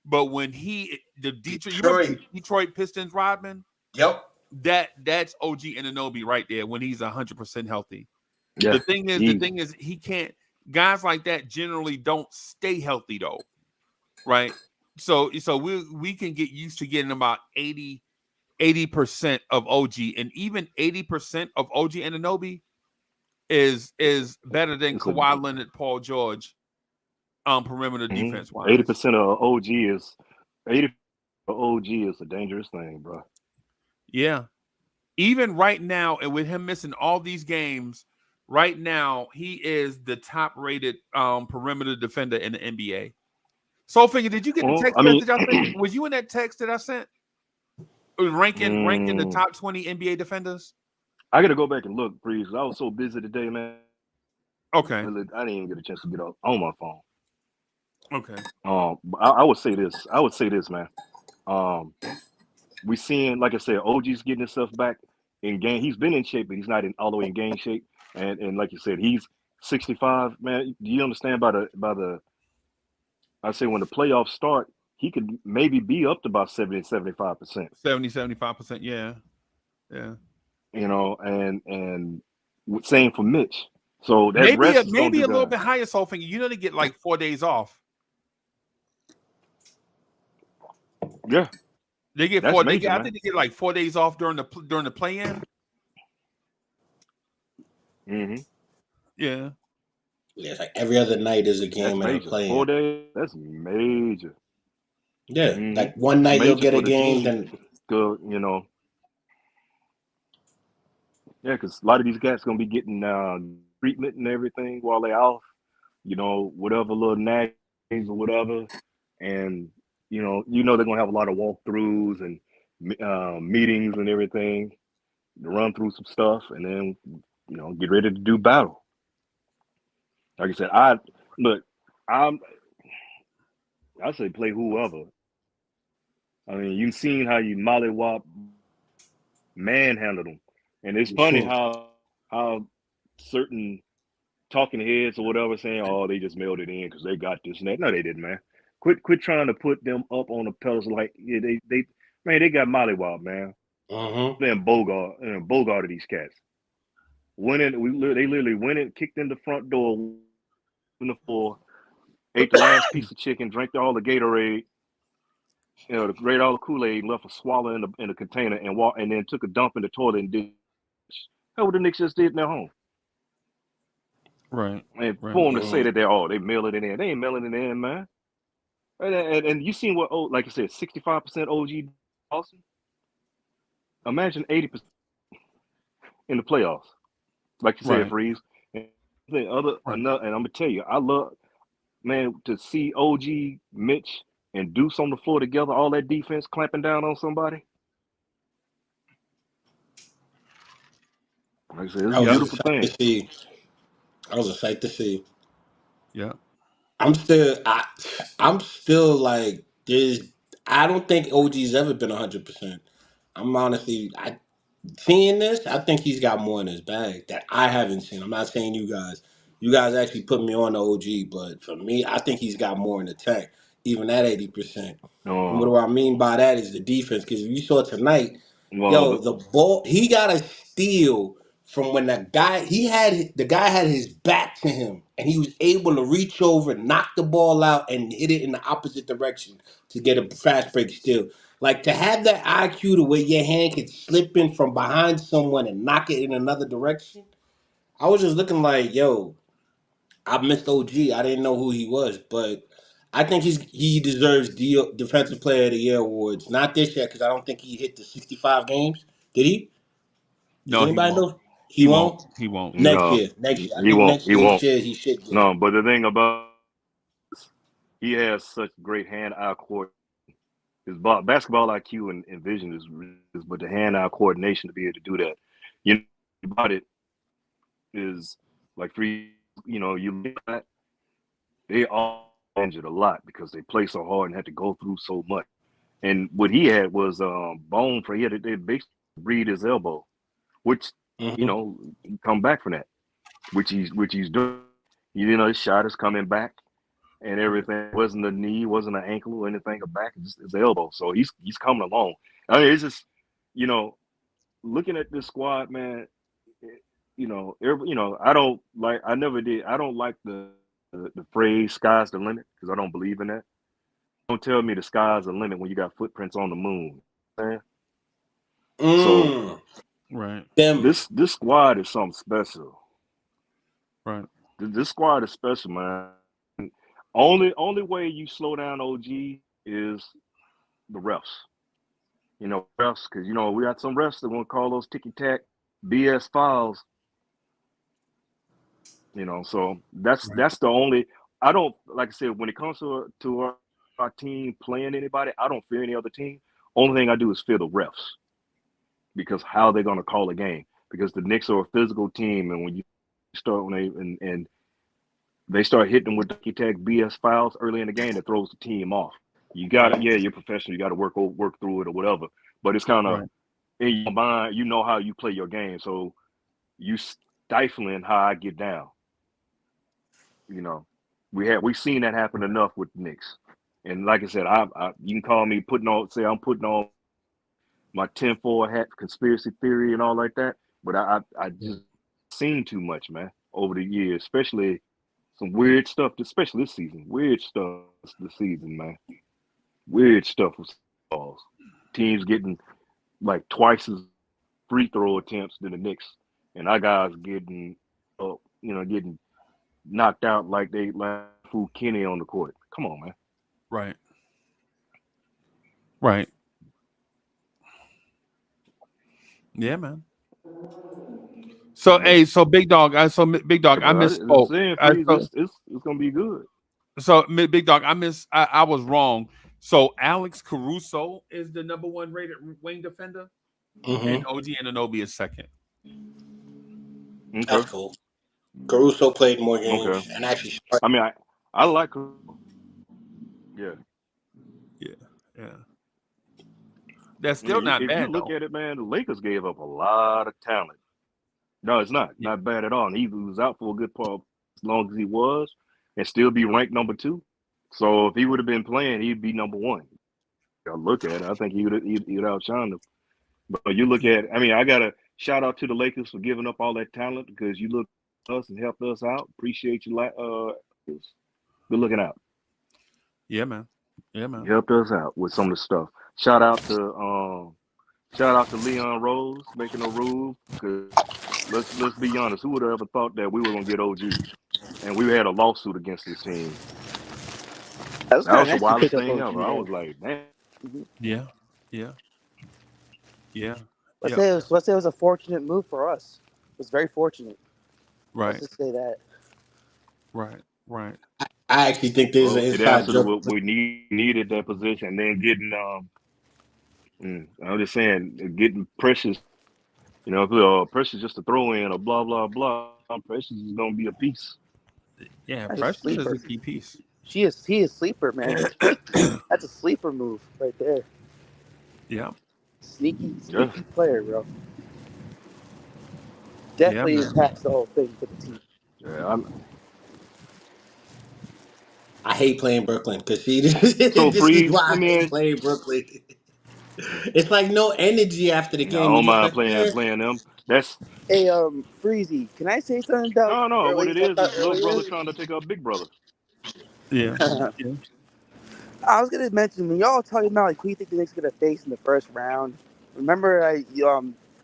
But when the Detroit, you remember Detroit. Detroit Pistons Rodman? Yep. That's OG Anunoby right there when he's 100% healthy. Yeah, The thing is, he can't. Guys like that generally don't stay healthy though, right? So we can get used to getting about 80% of OG, and even 80% of OG Anunoby is better than it's a Kawhi Leonard, Paul George, perimeter defense wise. 80% of OG is 80 of OG is a dangerous thing, bro. Yeah. Even right now, and with him missing all these games, right now he is the top rated perimeter defender in the NBA. Soulfinger, did you get the Well, text I mean, message I sent? Was you in that text that I sent? Ranking the mm, top 20 NBA defenders? I got to go back and look, Freeze. I was so busy today, man. Okay. I didn't even get a chance to get on my phone. Okay. But I would say this. I would say this, man. Um, we seeing, like I said, OG's getting himself back in game. He's been in shape, but he's not all the way in game shape. And like you said, he's 65. Man, do you understand I say when the playoffs start, he could maybe be up to about 70, 75%. 75%. Yeah. Yeah. And same for Mitch. So that Maybe rest is gonna maybe do a little that. bit higher, Soulfinger. You know they get like 4 days off. Yeah, They get that's four. They major, get. I man. think they get like 4 days off during the play-in. hmm Yeah. Yeah, it's like every other night is a That's game and a major. play-in. 4 days. That's major. Yeah, like one It's night you'll major get a for the game, team. then Good, yeah, because a lot of these guys gonna be getting treatment and everything while they off. Whatever little nags or whatever, and they're gonna have a lot of walkthroughs and meetings and everything to run through some stuff, and then get ready to do battle. Like I said, I'm I say play whoever. I mean, you've seen how you mollywop manhandled them, and it's funny how certain talking heads or whatever saying, "Oh, they just mailed it in because they got this and that." No, they didn't, man. Quit trying to put them up on the pedestal like they got mollywopped, man. Mm-hmm. Then Bogarted these cats. They literally went in, kicked in the front door, in the floor, ate the last piece of chicken, drank all the Gatorade, rate all the Kool-Aid, left a swallow in the container, and then took a dump in the toilet and did. That's what the Knicks just did in their home. Right. And Right. for them to say that they mail it in, they ain't mailing it in, man. And you seen what, like I said, 65% OG Austin. Imagine 80% in the playoffs, like you said, Right. Freeze. And and I'm Right. gonna tell you, I love, man, to see OG, Mitch, and Deuce on the floor together, all that defense clamping down on somebody. Like I said, it's That a was Yep. a beautiful sight to thing. see. That was a sight to see. Yeah. I'm still like there's. I don't think OG's ever been 100%. I'm honestly, seeing this, I think he's got more in his bag that I haven't seen. I'm not saying you guys. You guys actually put me on the OG, but for me, I think he's got more in the tank, even at 80%. And what Uh, do I mean by that is the defense. Because if you saw tonight, well, yo, the ball, he got a steal from when the guy had his back to him, and he was able to reach over, knock the ball out, and hit it in the opposite direction to get a fast break steal. Like to have that IQ to where your hand could slip in from behind someone and knock it in another direction. I was just looking like, yo, I missed OG. I didn't know who he was, but I think he deserves Defensive Player of the Year awards. Not this year because I don't think he hit the 65 games. Did he? Does No, he anybody won't. know? He He won't. won't. He won't. Next no, year. Next year. I he think won't. next He year won't. he should get it. No, but the thing about he has such great hand-eye coordination. His basketball IQ and vision is, but the hand-eye coordination to be able to do that. You know about it is like free. You look at they all injured a lot because they play so hard and had to go through so much. And what he had was bone for he had to basically breed his elbow, which Mm-hmm. he come back from that, which he's doing. His shot is coming back and everything. It wasn't a knee, wasn't an ankle or anything, a back, just his elbow. So he's coming along. I mean, it's just you know, looking at this squad, man. I don't like. I never did. I don't like the phrase "sky's the limit" because I don't believe in that. Don't tell me the sky's the limit when you got footprints on the moon. Man. So Mm. Right. Them. this squad is something special. Right. This squad is special, man. Only way you slow down OG is the refs. Refs, because we got some refs that want to call those ticky tack BS fouls. So Right. that's the only. I don't like I said when it comes to our team playing anybody. I don't fear any other team. Only thing I do is fear the refs because how they're going to call a game. Because the Knicks are a physical team, and when you start and they start hitting them with ticky tack BS fouls early in the game, that throws the team off. You got it. Right. Yeah, you're professional. You got to work through it or whatever. But it's kind of Right. in your mind. You know how you play your game, so you stifling how I get down. You know, we've seen that happen enough with the Knicks. And like I said, you can call me I'm putting on my tinfoil hat conspiracy theory and all like that. But I just seen too much, man, over the years, especially some weird stuff, especially this season. Weird stuff this season, man. Weird stuff with balls. Teams getting like twice as free throw attempts than the Knicks, and our guys getting knocked out like they like fool Kenny on the court. Come on, man. Right. Right. Yeah, man. So, But hey, so big dog, big dog, I I'm misspoke. saying, Freeze, it's gonna be good. Big dog, I was wrong. So Alex Caruso is the number one rated wing defender, and Mm-hmm. OG Anunoby is second. Okay, That's cool. Caruso played more okay. games and actually started. I mean, I like, yeah. Yeah, yeah. That's I mean, still not if you bad look though. at it, man, the Lakers gave up a lot of talent. No, it's not Yeah, bad at all. And he was out for a good part. long as he was and still be ranked number 2. So if he would have been playing, he'd be number 1. I look at it, I think he'd outshine them. But you look at, I mean, I got to shout out to the Lakers for giving up all that talent because you look at us and helped us out. Appreciate you. Good looking out. Yeah, man. Yeah, man. You helped us out with some of the stuff. Shout out to Leon Rose making a rule because let's be honest, who would have ever thought that we were gonna get OG and we had a lawsuit against this team? That was That was kind the of nice wildest to pick thing up ever. I was like, man. Yeah. Let's say it was a fortunate move for us. It was very fortunate. Right. Let's just say that. Right. I actually think there's an It inside answered joke. what we needed that position. And then getting I'm just saying getting Precious. You know, if Precious just a throw in or blah blah blah, Precious is gonna be a piece. Yeah, That's Precious is sleeper. a key piece. He is sleeper, man. That's a sleeper move right there. Yeah. Sneaky player, bro. Definitely impacts the whole thing for the team. Yeah, I hate playing Brooklyn because this is why I hate playing Brooklyn. It's like no energy after the I game. don't You're just mind like, playing them. That's Hey, Freezy, can I say something about no. What it is little brother earlier? trying to take up big brother. Yeah. I was gonna mention when y'all talking about like who you think the Knicks are gonna face in the first round. Remember,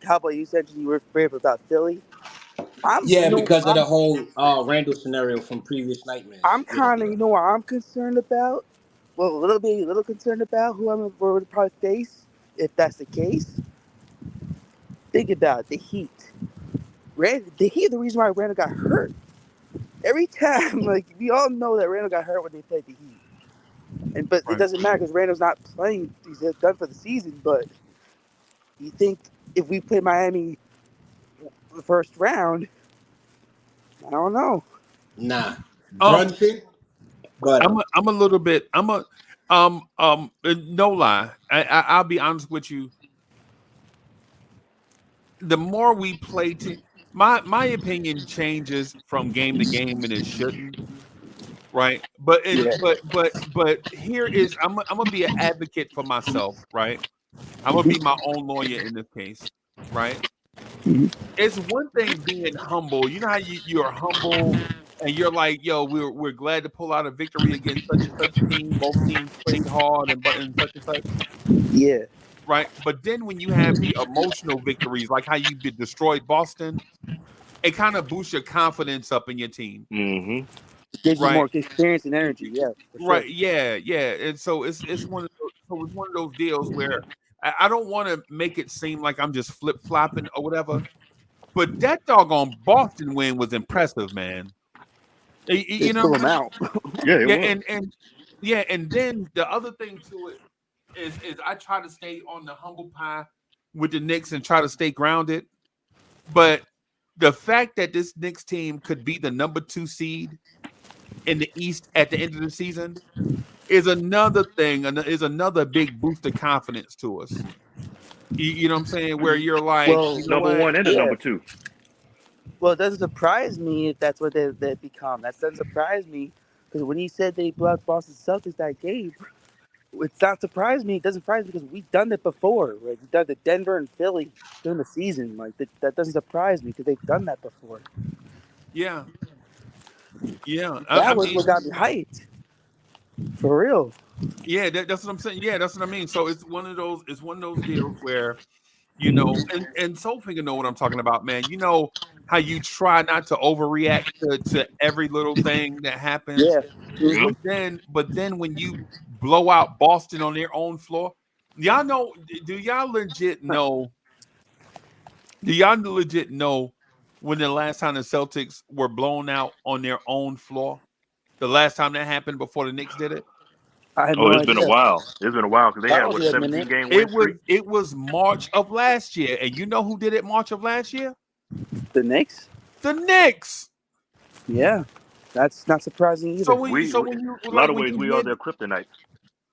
Cowboy, you said you were brave about Philly. because of the whole Randall scenario from previous nightmares. I'm kind of, you know what I'm concerned about? Well, a little concerned about who I'm going to probably face, if that's the case. Think about it, the Heat. The Heat, the reason why Randall got hurt. Every time, like, we all know that Randall got hurt when they played the Heat. But it doesn't matter because Randall's not playing. He's done for the season. But you think if we play Miami the first round, I don't know. Nah. Brunson? Go ahead. I'm a little bit. No lie. I'll be honest with you. The more we play, my opinion changes from game to game, and it shouldn't. Right, but here is I'm gonna be an advocate for myself. Right, I'm gonna be my own lawyer in this case. Right, it's one thing being humble. You know how you're humble. And you're like, yo, we're glad to pull out a victory against such and such team. Both teams played hard and such and such. Yeah. Right. But then when you have the emotional victories, like how you destroyed Boston, it kind of boosts your confidence up in your team. Mm-hmm. It gives you more experience and energy. Yeah. Right. Sure. Yeah. And so it's one of those deals where I don't want to make it seem like I'm just flip flopping or whatever. But that doggone Boston win was impressive, man. You know, them out. And then the other thing to it is I try to stay on the humble pie with the Knicks and try to stay grounded. But the fact that this Knicks team could be the number 2 seed in the East at the end of the season is another thing, is another big boost of confidence to us. You know what I'm saying? Where you're like, number 1 and number 2. Well, it doesn't surprise me if that's what they become. That doesn't surprise me because when he said they blew out Boston Celtics that game, it's not surprise me. It doesn't surprise me because we've done it before. Right? We've done the Denver and Philly during the season. Like that doesn't surprise me because they've done that before. Yeah. That was what got me hyped. For real. Yeah, that's what I'm saying. Yeah, that's what I mean. So it's one of those deals where, you know, and Soulfinger know what I'm talking about, man. You know how you try not to overreact to every little thing that happens. Yeah. But then when you blow out Boston on their own floor, y'all know? Do y'all legit know when the last time the Celtics were blown out on their own floor? The last time that happened before the Knicks did it? It's been a while. It's been a while because they had 17-game win streak. It was March of last year, and you know who did it March of last year? The Knicks. The Knicks. Yeah, that's not surprising either. So when you, a lot of ways we are their kryptonite.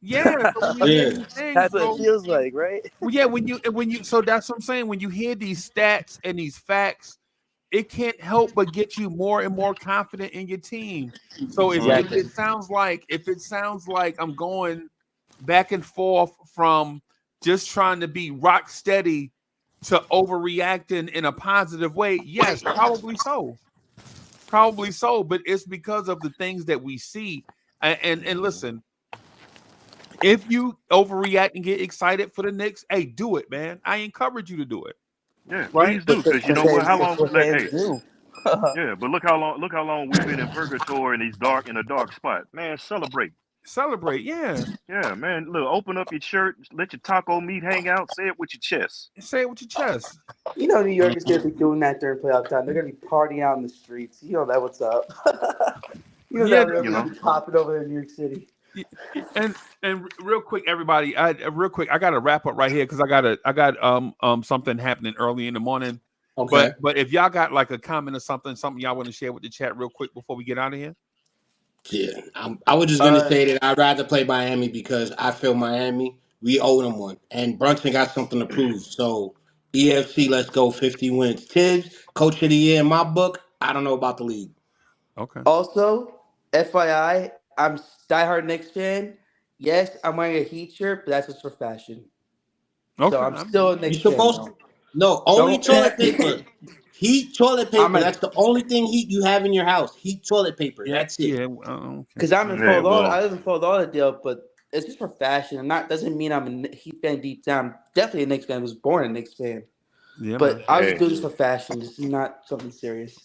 Yeah, that's what it feels like, right? Well, yeah, when you, so that's what I'm saying. When you hear these stats and these facts, it can't help but get you more and more confident in your team. So if Exactly. it sounds like I'm going back and forth from just trying to be rock steady to overreacting in a positive way, yes, probably so. Probably so, but it's because of the things that we see. And listen, if you overreact and get excited for the Knicks, hey, do it, man. I encourage you to do it. Yeah, Right? please do, because you know what? How That's long? what Like, fans hey, do. yeah, but look how long we've been in purgatory in a dark spot. Man, celebrate. Celebrate, yeah. Yeah, man. Look, open up your shirt, let your taco meat hang out, say it with your chest. Say it with your chest. You know, New York is going to be doing that during playoff time. They're going to be partying out in the streets. You know that what's up. You know Yeah, that You really know, be popping over there in New York City. and real quick, everybody, I got to wrap up right here because I got something happening early in the morning. Okay. But if y'all got like a comment or something y'all want to share with the chat real quick before we get out of here. Yeah, I was just gonna say that I'd rather play Miami because I feel Miami, we owe them one, and Brunson got something to prove. So EFC, let's go, 50 wins. Tibbs, coach of the year in my book. I don't know about the league. Okay. Also, FYI, I'm diehard Knicks fan. Yes, I'm wearing a Heat shirt, but that's just for fashion. Okay. So I'm still a You Knicks fan, supposed though. to? No, only Don't. toilet paper. Heat toilet I'm paper. a That's the only thing heat you have in your house. Heat toilet paper. Yeah. That's it. Yeah. Okay. because I'm in yeah, Fort Lauderdale. well, I live in Fort Lauderdale, but it's just for fashion. Not doesn't mean I'm a Heat fan deep down. I'm definitely a Knicks fan. I was born a Knicks fan, Yeah, man. but I was hey, doing this for fashion. This is not something serious.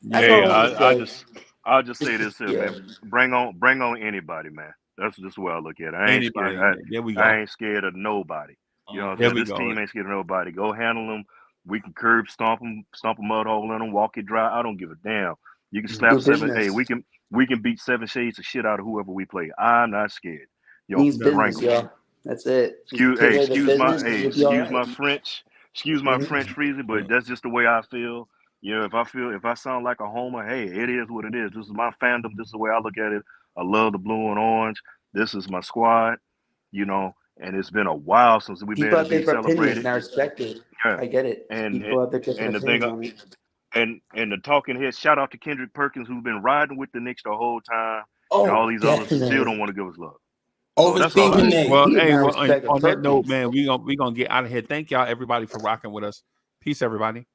That's Yeah, all I hey, man. wanted to say. I'll just say Just this here, yeah. man. Bring on anybody, man. That's just the way I look at it. I ain't scared. Anybody. There we I go. ain't scared of nobody. You know what I'm There saying? we This go. team ain't scared of nobody. Go handle them. We can curb stomp a mud hole in them, walk it dry. I don't give a damn. You can slap Do seven. Hey, business. we can beat 7 shades of shit out of whoever we play. I'm not scared. Yo, Means No. bring business, them. y'all. That's it. Just take away the business, you'll be all Excuse right. my French. Excuse my French freezy, Yeah. but that's just the way I feel. You know, if I sound like a homer, hey, it is what it is. This is my fandom. This is the way I look at it. I love the blue and orange. This is my squad. You know, and it's been a while since we've been People able have to be different opinions, celebrated. and I respect it. Yeah, I get it. and People have their and different the thing, opinions on it. and the talking head. Shout out to Kendrick Perkins, who's been riding with the Knicks the whole time, and all Oh, these others still don't definitely. want to give us love. So Over that's all I Stephen have to say. A. Well, He hey, now well, respect the on that note, Perkins. man, we gonna get out of here. Thank y'all, everybody, for rocking with us. Peace, everybody.